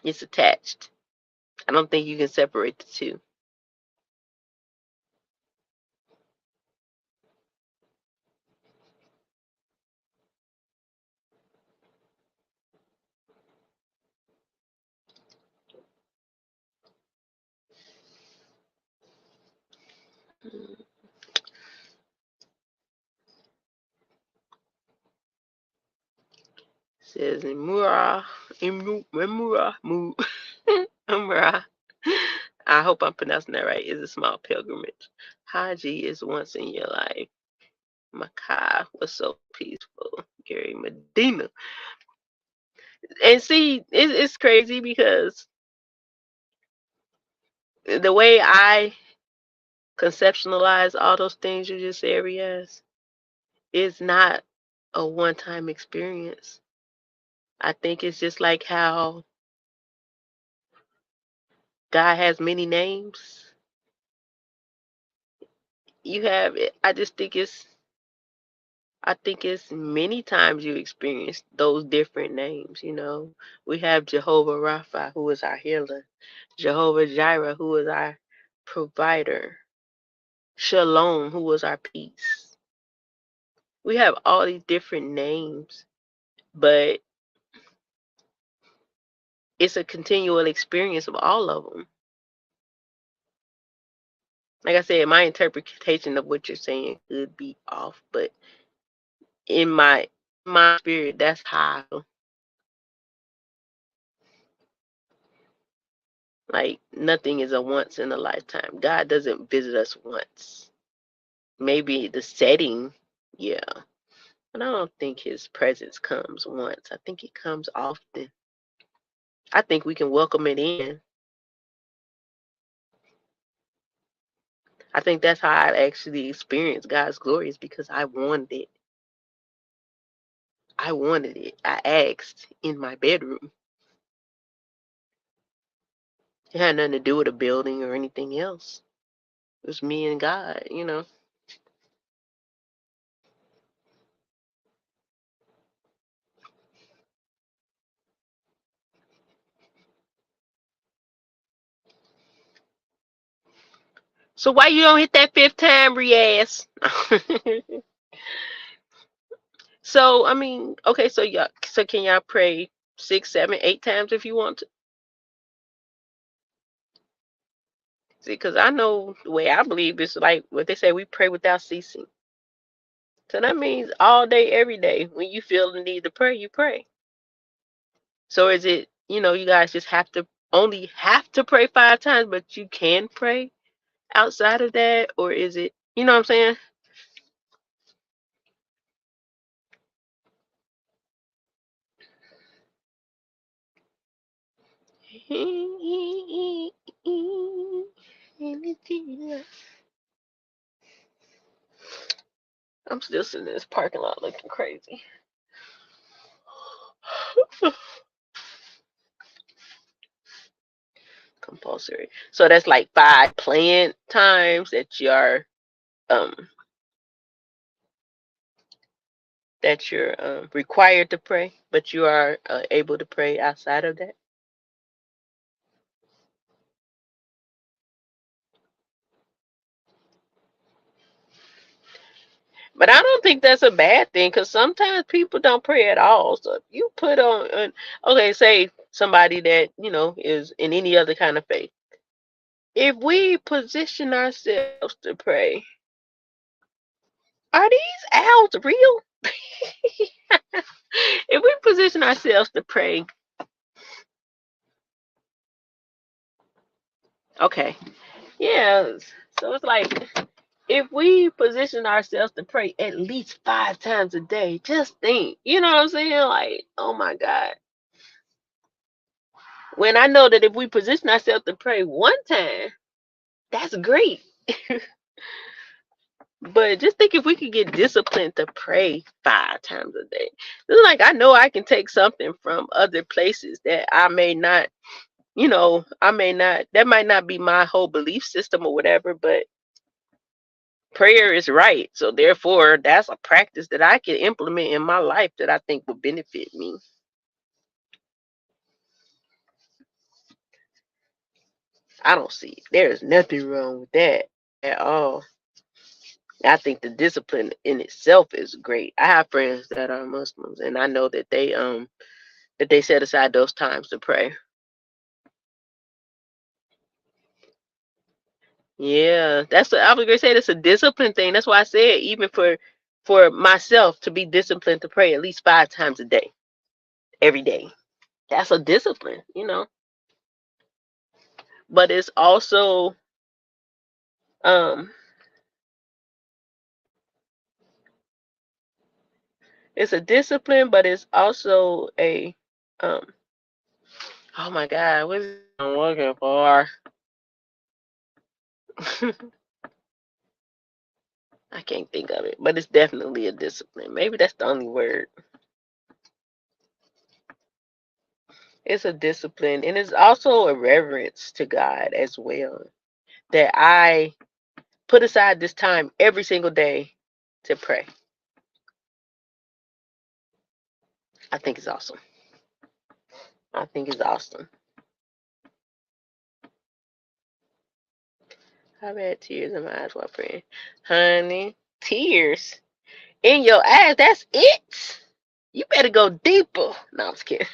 It's attached. I don't think you can separate the two. Says Imura Mu Umrah. I hope I'm pronouncing that right. Is a small pilgrimage. Haji is once in your life. Makai was so peaceful. Gary Medina. And see, it's crazy because the way I conceptualize all those things you just said, Riaz, is not a one-time experience. I think it's just like how God has many names. You have it. I think it's many times you experience those different names. We have Jehovah Rapha, who is our healer, Jehovah Jireh, who is our provider, Shalom, who is our peace. We have all these different names, but it's a continual experience of all of them. Like I said, my interpretation of what you're saying could be off, but in my spirit, that's how I feel. Like nothing is a once in a lifetime. God doesn't visit us once. Maybe the setting, yeah. But I don't think his presence comes once. I think it comes often. I think we can welcome it in. I think that's how I actually experienced God's glory is because I wanted it. I wanted it. I asked in my bedroom. It had nothing to do with a building or anything else. It was me and God, you know. So why you don't hit that fifth time, Riaz? So I mean, okay, so y'all, so can y'all pray 6, 7, 8 times if you want to? See, because I know the way I believe is like what they say, we pray without ceasing. So that means all day, every day, when you feel the need to pray, you pray. So is it, you guys just only have to pray 5 times, but you can pray outside of that, or is it, you know what I'm saying? I'm still sitting in this parking lot looking crazy. Compulsory. So that's like 5 planned times um that you're required to pray, but you are able to pray outside of that. But I don't think that's a bad thing because sometimes people don't pray at all. So if you put okay, say somebody that is in any other kind of faith. If we position ourselves to pray, are these owls real? If we position ourselves to pray, okay, yeah. So it's like if we position ourselves to pray at least 5 times a day, just think, you know what I'm saying? Like, oh my God. When I know that if we position ourselves to pray 1 time, that's great. But just think if we could get disciplined to pray 5 times a day. It's like I know I can take something from other places that I may not, that might not be my whole belief system or whatever, but prayer is right. So therefore, that's a practice that I can implement in my life that I think will benefit me. I don't see it. There is nothing wrong with that at all. I think the discipline in itself is great. I have friends that are Muslims, and I know that they set aside those times to pray. Yeah, that's what I was gonna say. That's a discipline thing. That's why I said even for myself to be disciplined to pray at least 5 times a day, every day. That's a discipline. But it's also um it's a discipline, but it's also a um oh my God, what is it I'm looking for? I can't think of it, but it's definitely a discipline. Maybe that's the only word. It's a discipline, and it's also a reverence to God as well. That I put aside this time every single day to pray. I think it's awesome. I think it's awesome. I've had tears in my eyes while praying. Honey, tears in your eyes, that's it. You better go deeper. No, I'm just kidding.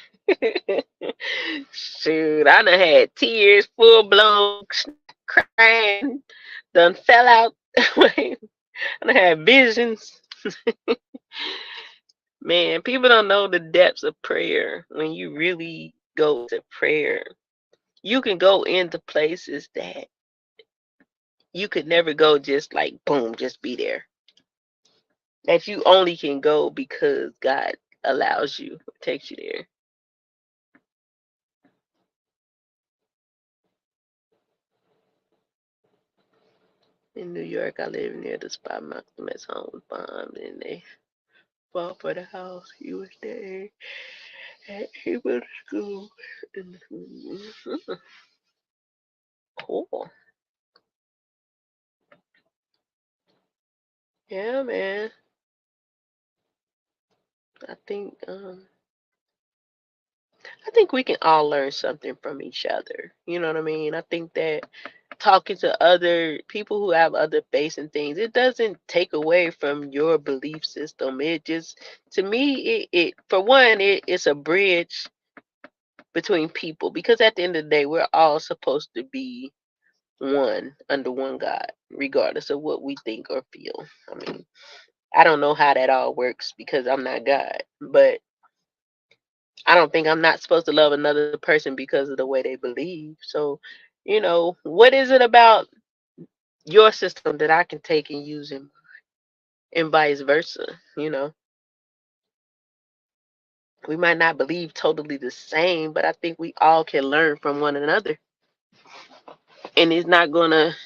Shoot, I done had tears full blown. crying, done fell out, and I had visions. Man, people don't know the depths of prayer when you really go into prayer. You can go into places that you could never go just like boom, just be there. That you only can go because God allows you, takes you there. In New York, I live near the spot Malcolm X home was bombed and they fought for the house. He was there. And he went to school. Cool. Yeah, man. I think um I think we can all learn something from each other. You know what I mean? I think that talking to other people who have other faiths and things, it doesn't take away from your belief system. It just, to me, it for one, it's a bridge between people because at the end of the day, we're all supposed to be one under one God, regardless of what we think or feel. I mean, I don't know how that all works because I'm not God, but I don't think I'm not supposed to love another person because of the way they believe. So, what is it about your system that I can take and use and vice versa? We might not believe totally the same, but I think we all can learn from one another. And it's not gonna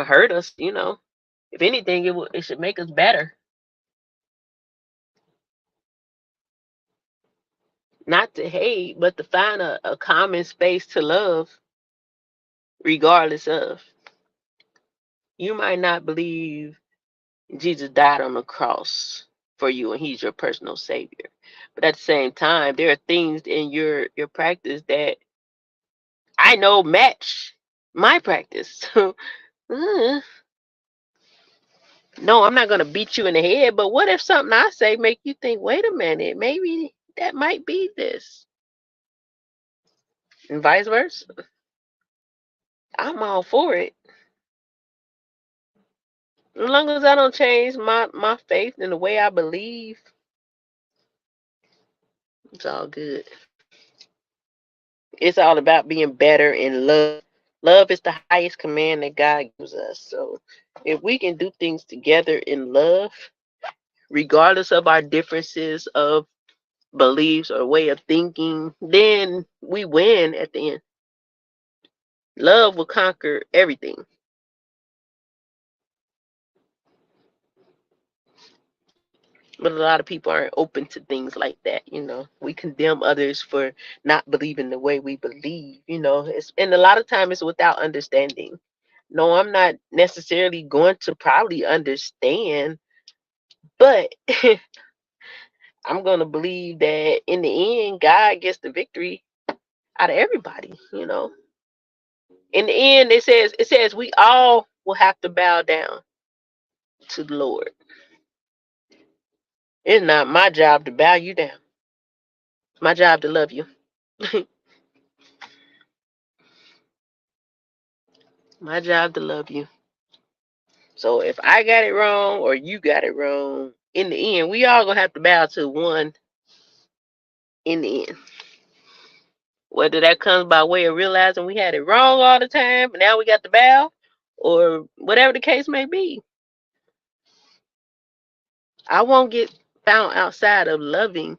hurt us. If anything, it should make us better. Not to hate, but to find a common space to love, regardless of. You might not believe Jesus died on the cross for you and he's your personal savior. But at the same time, there are things in your practice that I know match my practice. So, uh, no, I'm not gonna beat you in the head, but what if something I say make you think, wait a minute, maybe that might be this? And vice versa. I'm all for it. As long as I don't change my faith and the way I believe, it's all good. It's all about being better in love. Love is the highest command that God gives us. So if we can do things together in love, regardless of our differences of beliefs or way of thinking, then we win at the end. Love will conquer everything. But a lot of people aren't open to things like that. We condemn others for not believing the way we believe. And a lot of time it's without understanding. No, I'm not necessarily going to probably understand, but I'm going to believe that in the end, God gets the victory out of everybody. In the end, it says we all will have to bow down to the Lord. It's not my job to bow you down. It's my job to love you. My job to love you. So if I got it wrong or you got it wrong, in the end, we all gonna have to bow to one in the end. Whether that comes by way of realizing we had it wrong all the time, but now we got to bow, or whatever the case may be. I won't get found outside of loving.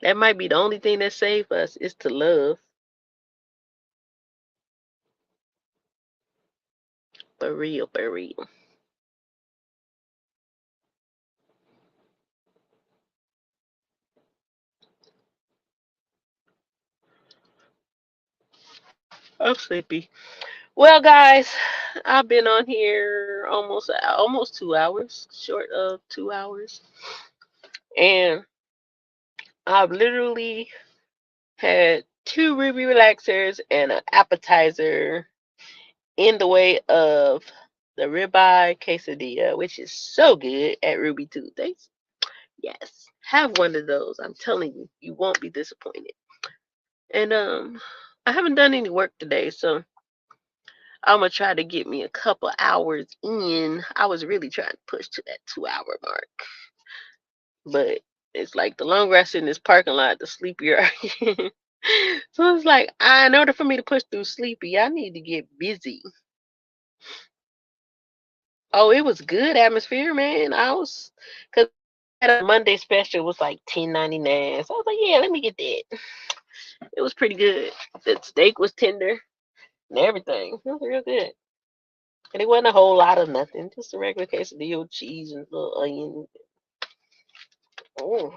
That might be the only thing that saves us is to love. For real, for real. I'm sleepy. Well, guys, I've been on here almost 2 hours, short of 2 hours, and I've literally had two Ruby relaxers and an appetizer in the way of the ribeye quesadilla, which is so good at Ruby Tuesdays. Yes, have one of those. I'm telling you, you won't be disappointed. And I haven't done any work today, so I'm gonna try to get me a couple hours in. I was really trying to push to that 2 hour mark, but it's like the longer I sit in this parking lot, the sleepier I get. So it's like, in order for me to push through sleepy, I need to get busy. Oh, it was good atmosphere, man. Cause at a Monday special was like 10.99, so I was like, yeah, let me get that. It was pretty good. The steak was tender and everything. It was real good. And it wasn't a whole lot of nothing, just a regular quesadilla with cheese and a little onion. Oh,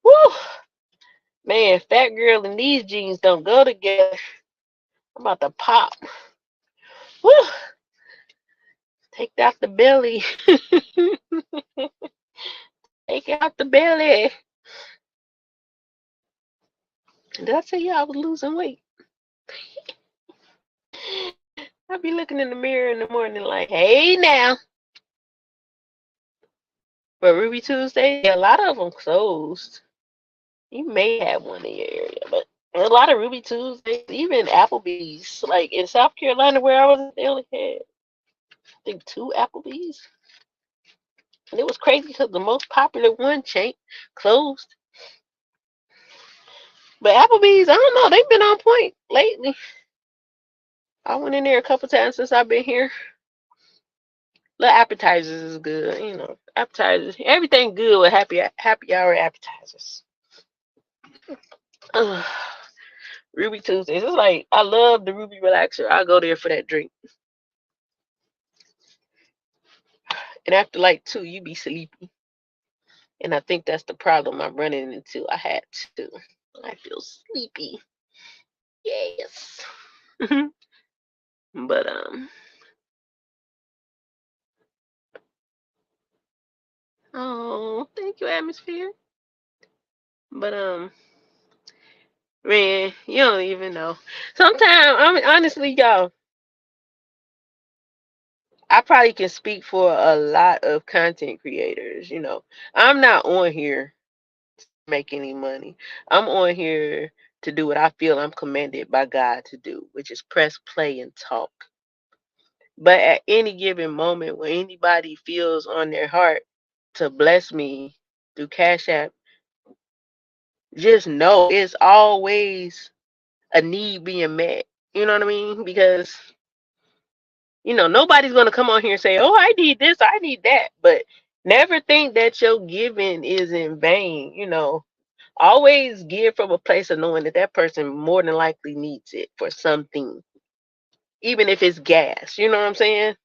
woo! Man, fat girl and these jeans don't go together. I'm about to pop. Woo! Take out the belly. Take out the belly. Did I tell you I was losing weight? I'd be looking in the mirror in the morning like, hey now. But Ruby Tuesday, yeah, a lot of them closed. You may have one in your area, but a lot of Ruby Tuesdays, even Applebee's, like in South Carolina where I was, they only had, I think, 2 Applebee's. And it was crazy because the most popular one chain closed. But Applebee's, I don't know, they've been on point lately. I went in there a couple times since I've been here. The appetizers is good, Appetizers, everything good with happy hour appetizers. Ugh. Ruby Tuesdays. It's like I love the Ruby Relaxer. I go there for that drink. And after like 2, you be sleepy. And I think that's the problem I'm running into. I had to. I feel sleepy. Yes. But oh, thank you, atmosphere. But man, you don't even know. Sometimes honestly, y'all, I probably can speak for a lot of content creators. I'm not on here to make any money. I'm on here to do what I feel I'm commanded by God to do, which is press play and talk. But at any given moment when anybody feels on their heart to bless me through Cash App, just know it's always a need being met. You know what I mean? Because nobody's gonna come on here and say, "Oh, I need this, I need that," but never think that your giving is in vain. Always give from a place of knowing that that person more than likely needs it for something, even if it's gas. You know what I'm saying?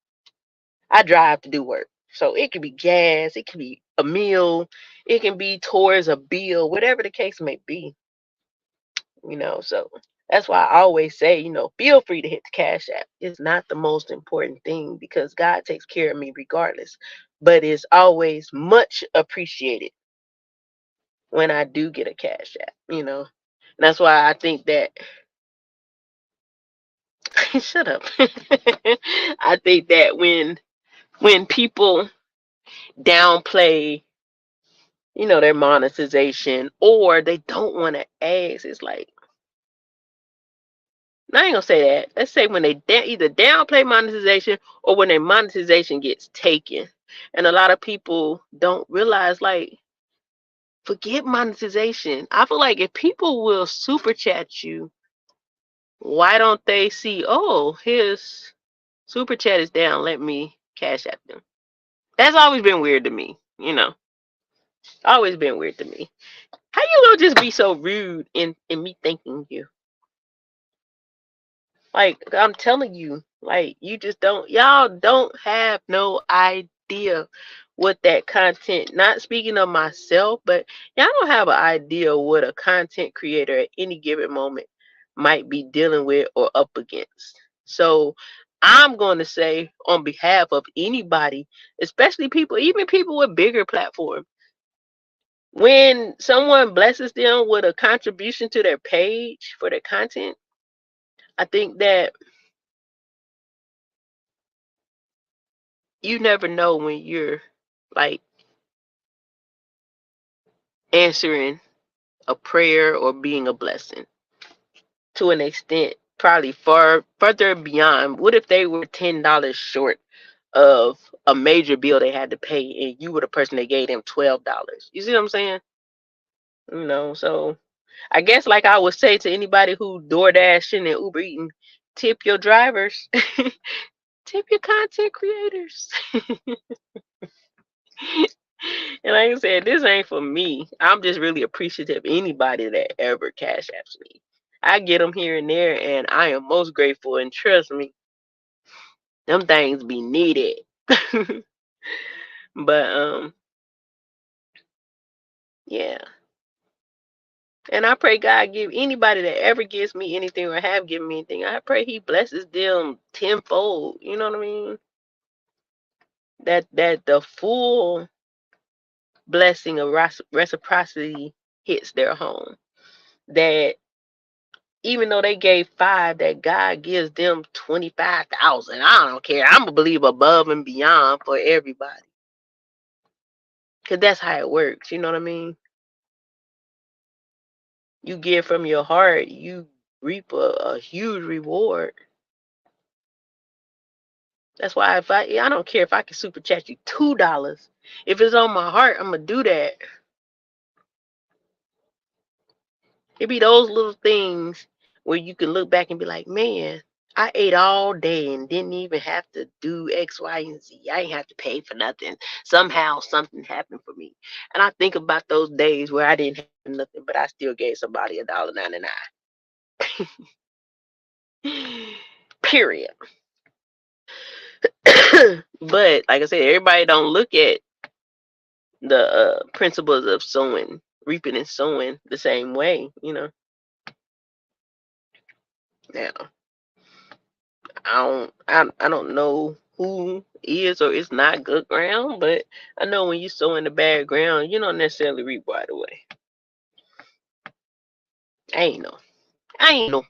I drive to do work, so it could be gas, it could be a meal, it can be towards a bill, whatever the case may be. So that's why I always say, feel free to hit the Cash App. It's not the most important thing because God takes care of me regardless. But it's always much appreciated when I do get a Cash App. And that's why I think that shut up. I think that when people downplay, their monetization or they don't want to ask, it's like, I ain't gonna say that. Let's say when they either downplay monetization or when their monetization gets taken. And a lot of people don't realize, like, forget monetization. I feel like if people will super chat you, why don't they see, oh, his super chat is down, let me cash at them? That's always been weird to me. Always been weird to me. How you gonna just be so rude in me thanking you? Like, I'm telling you, like, y'all don't have no idea what that content, not speaking of myself, but y'all don't have an idea what a content creator at any given moment might be dealing with or up against. So I'm going to say on behalf of anybody, especially people, even people with bigger platforms, when someone blesses them with a contribution to their page for their content, I think that you never know when you're like answering a prayer or being a blessing. to an extent, probably far further beyond. What if they were $10 short of a major bill they had to pay, and you were the person that gave them $12? You see what I'm saying? So I guess, like I would say to anybody who door dashing and Uber eating, tip your drivers, tip your content creators. And like I said, this ain't for me. I'm just really appreciative of anybody that ever cash apps me. I get them here and there, and I am most grateful. And trust me, them things be needed. But yeah. And I pray God give anybody that ever gives me anything or have given me anything, I pray He blesses them tenfold. You know what I mean? That the full blessing of reciprocity hits their home. That even though they gave 5, that God gives them 25,000. I don't care. I'm gonna believe above and beyond for everybody, cause that's how it works. You know what I mean? You give from your heart, you reap a huge reward. That's why I don't care if I can super chat you $2. If it's on my heart, I'm gonna do that. It be those little things where you can look back and be like, man, I ate all day and didn't even have to do X, Y, and Z. I didn't have to pay for nothing. Somehow something happened for me. And I think about those days where I didn't have nothing, but I still gave somebody $1.99. Period. But like I said, everybody don't look at the principles of sowing, reaping and sowing the same way, Now, I don't know who is or is not good ground, but I know when you sow in the bad ground, you don't necessarily reap right away. I ain't know.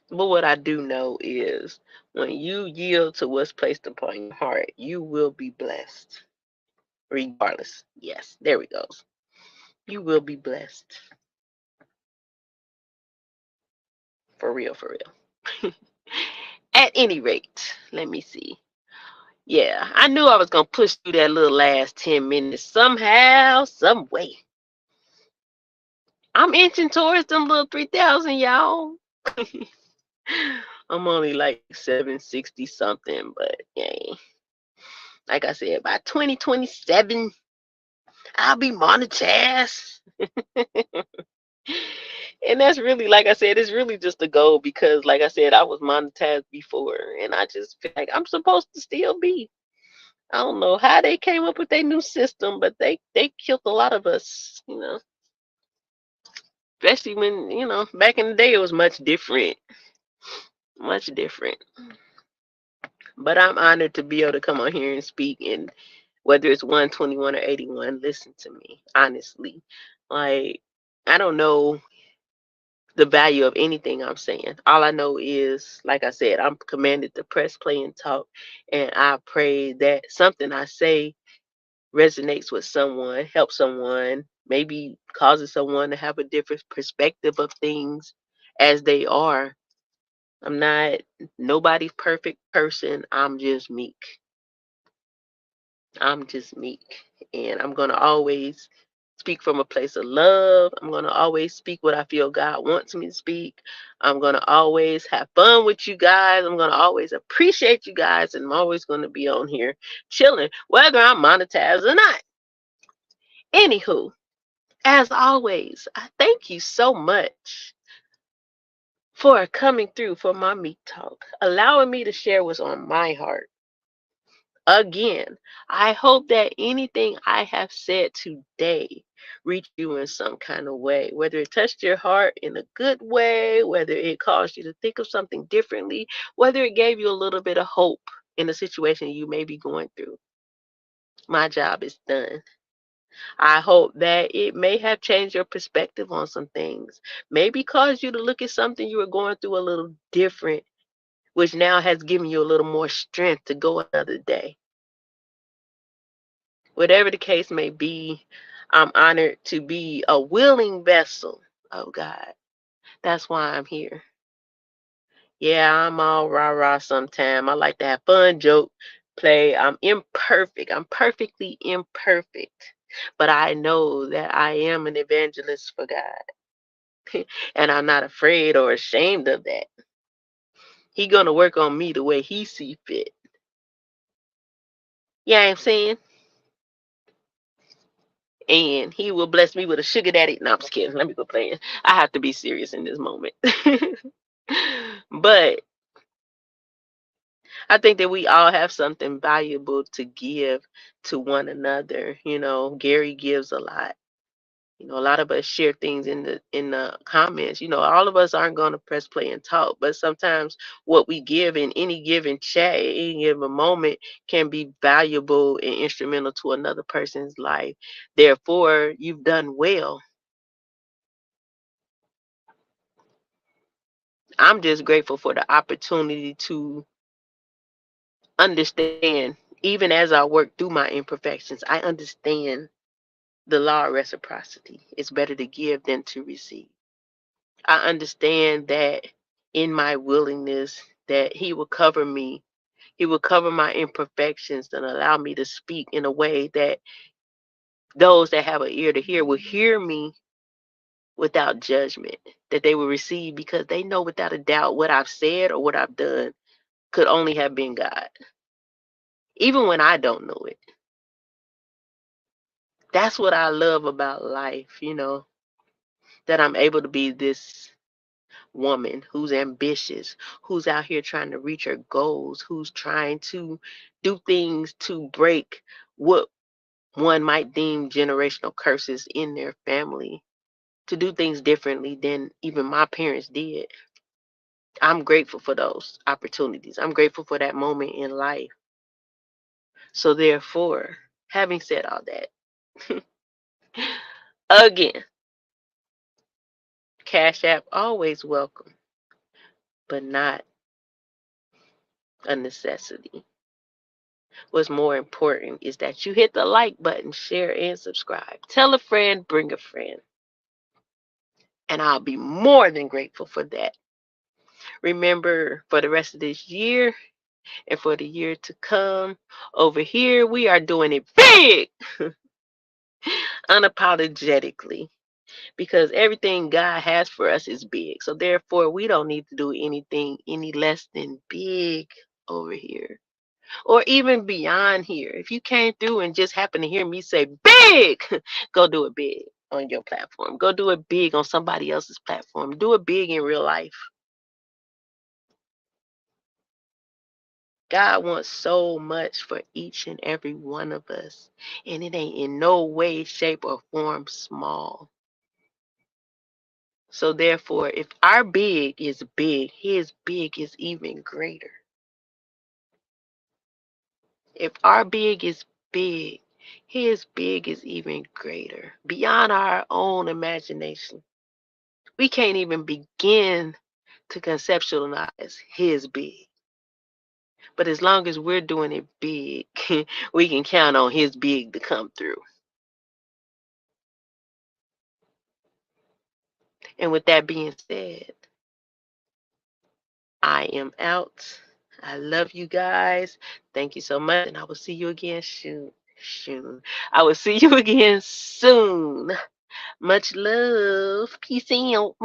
But what I do know is when you yield to what's placed upon your heart, you will be blessed. Regardless. Yes, there we go. You will be blessed. For real, for real. At any rate, let me see. Yeah, I knew I was gonna push through that little last 10 minutes somehow, some way. I'm inching towards them little 3,000, y'all. I'm only like 760 something, but yeah. Like I said, by 2027, I'll be monetized. And that's really, like I said, it's really just a goal because, like I said, I was monetized before, and I just feel like I'm supposed to still be. I don't know how they came up with their new system, but they killed a lot of us. Especially when, back in the day it was much different. Much different. But I'm honored to be able to come on here and speak, and whether it's 121 or 81, listen to me. Honestly. Like, I don't know the value of anything I'm saying. All I know is, like I said, I'm commanded to press play and talk. And I pray that something I say resonates with someone, helps someone, maybe causes someone to have a different perspective of things as they are. I'm not nobody's perfect person. I'm just meek. I'm just meek. And I'm going to always speak from a place of love. I'm going to always speak what I feel God wants me to speak. I'm going to always have fun with you guys. I'm going to always appreciate you guys. And I'm always going to be on here chilling, whether I'm monetized or not. Anywho, as always, I thank you so much for coming through for my meat talk, allowing me to share what's on my heart. Again, I hope that anything I have said today reached you in some kind of way, whether it touched your heart in a good way, whether it caused you to think of something differently, whether it gave you a little bit of hope in the situation you may be going through. My job is done. I hope that it may have changed your perspective on some things, maybe caused you to look at something you were going through a little different, which now has given you a little more strength to go another day. Whatever the case may be, I'm honored to be a willing vessel of God That's why I'm here. Yeah, I'm all rah rah sometime. I like to have fun, joke, play. I'm imperfect. I'm perfectly imperfect. But I know that I am an evangelist for God. And I'm not afraid or ashamed of that. He gonna work on me the way he see fit. Yeah, I'm saying? And he will bless me with a sugar daddy. No, I'm just kidding. Let me go playing. I have to be serious in this moment. But I think that we all have something valuable to give to one another. You know, Gary gives a lot. You know, a lot of us share things in the comments. You know, all of us aren't going to press play and talk, but sometimes what we give in any given chat, any given moment, can be valuable and instrumental to another person's life. Therefore, you've done well. I'm just grateful for the opportunity to understand, even as I work through my imperfections, I understand the law of reciprocity. It's better to give than to receive. I understand that in my willingness that he will cover me. He will cover my imperfections and allow me to speak in a way that those that have an ear to hear will hear me without judgment, that they will receive because they know without a doubt what I've said or what I've done could only have been God, even when I don't know it. That's what I love about life, you know, that I'm able to be this woman who's ambitious, who's out here trying to reach her goals, who's trying to do things to break what one might deem generational curses in their family, to do things differently than even my parents did. I'm grateful for those opportunities. I'm grateful for that moment in life. So, therefore, having said all that, again, Cash App always welcome, but not a necessity. What's more important is that you hit the like button, share, and subscribe. Tell a friend, bring a friend. And I'll be more than grateful for that. Remember, for the rest of this year and for the year to come, over here, we are doing it big, unapologetically, because everything God has for us is big. So, therefore, we don't need to do anything any less than big over here. Or even beyond here. If you came through and just happened to hear me say big, go do it big on your platform. Go do it big on somebody else's platform. Do it big in real life. God wants so much for each and every one of us. And it ain't in no way, shape, or form small. So therefore, if our big is big, his big is even greater. If our big is big, his big is even greater, beyond our own imagination. We can't even begin to conceptualize his big. But as long as we're doing it big, we can count on his big to come through. And with that being said, I am out. I love you guys. Thank you so much. And I will see you again soon. I will see you again soon. Much love. Peace out.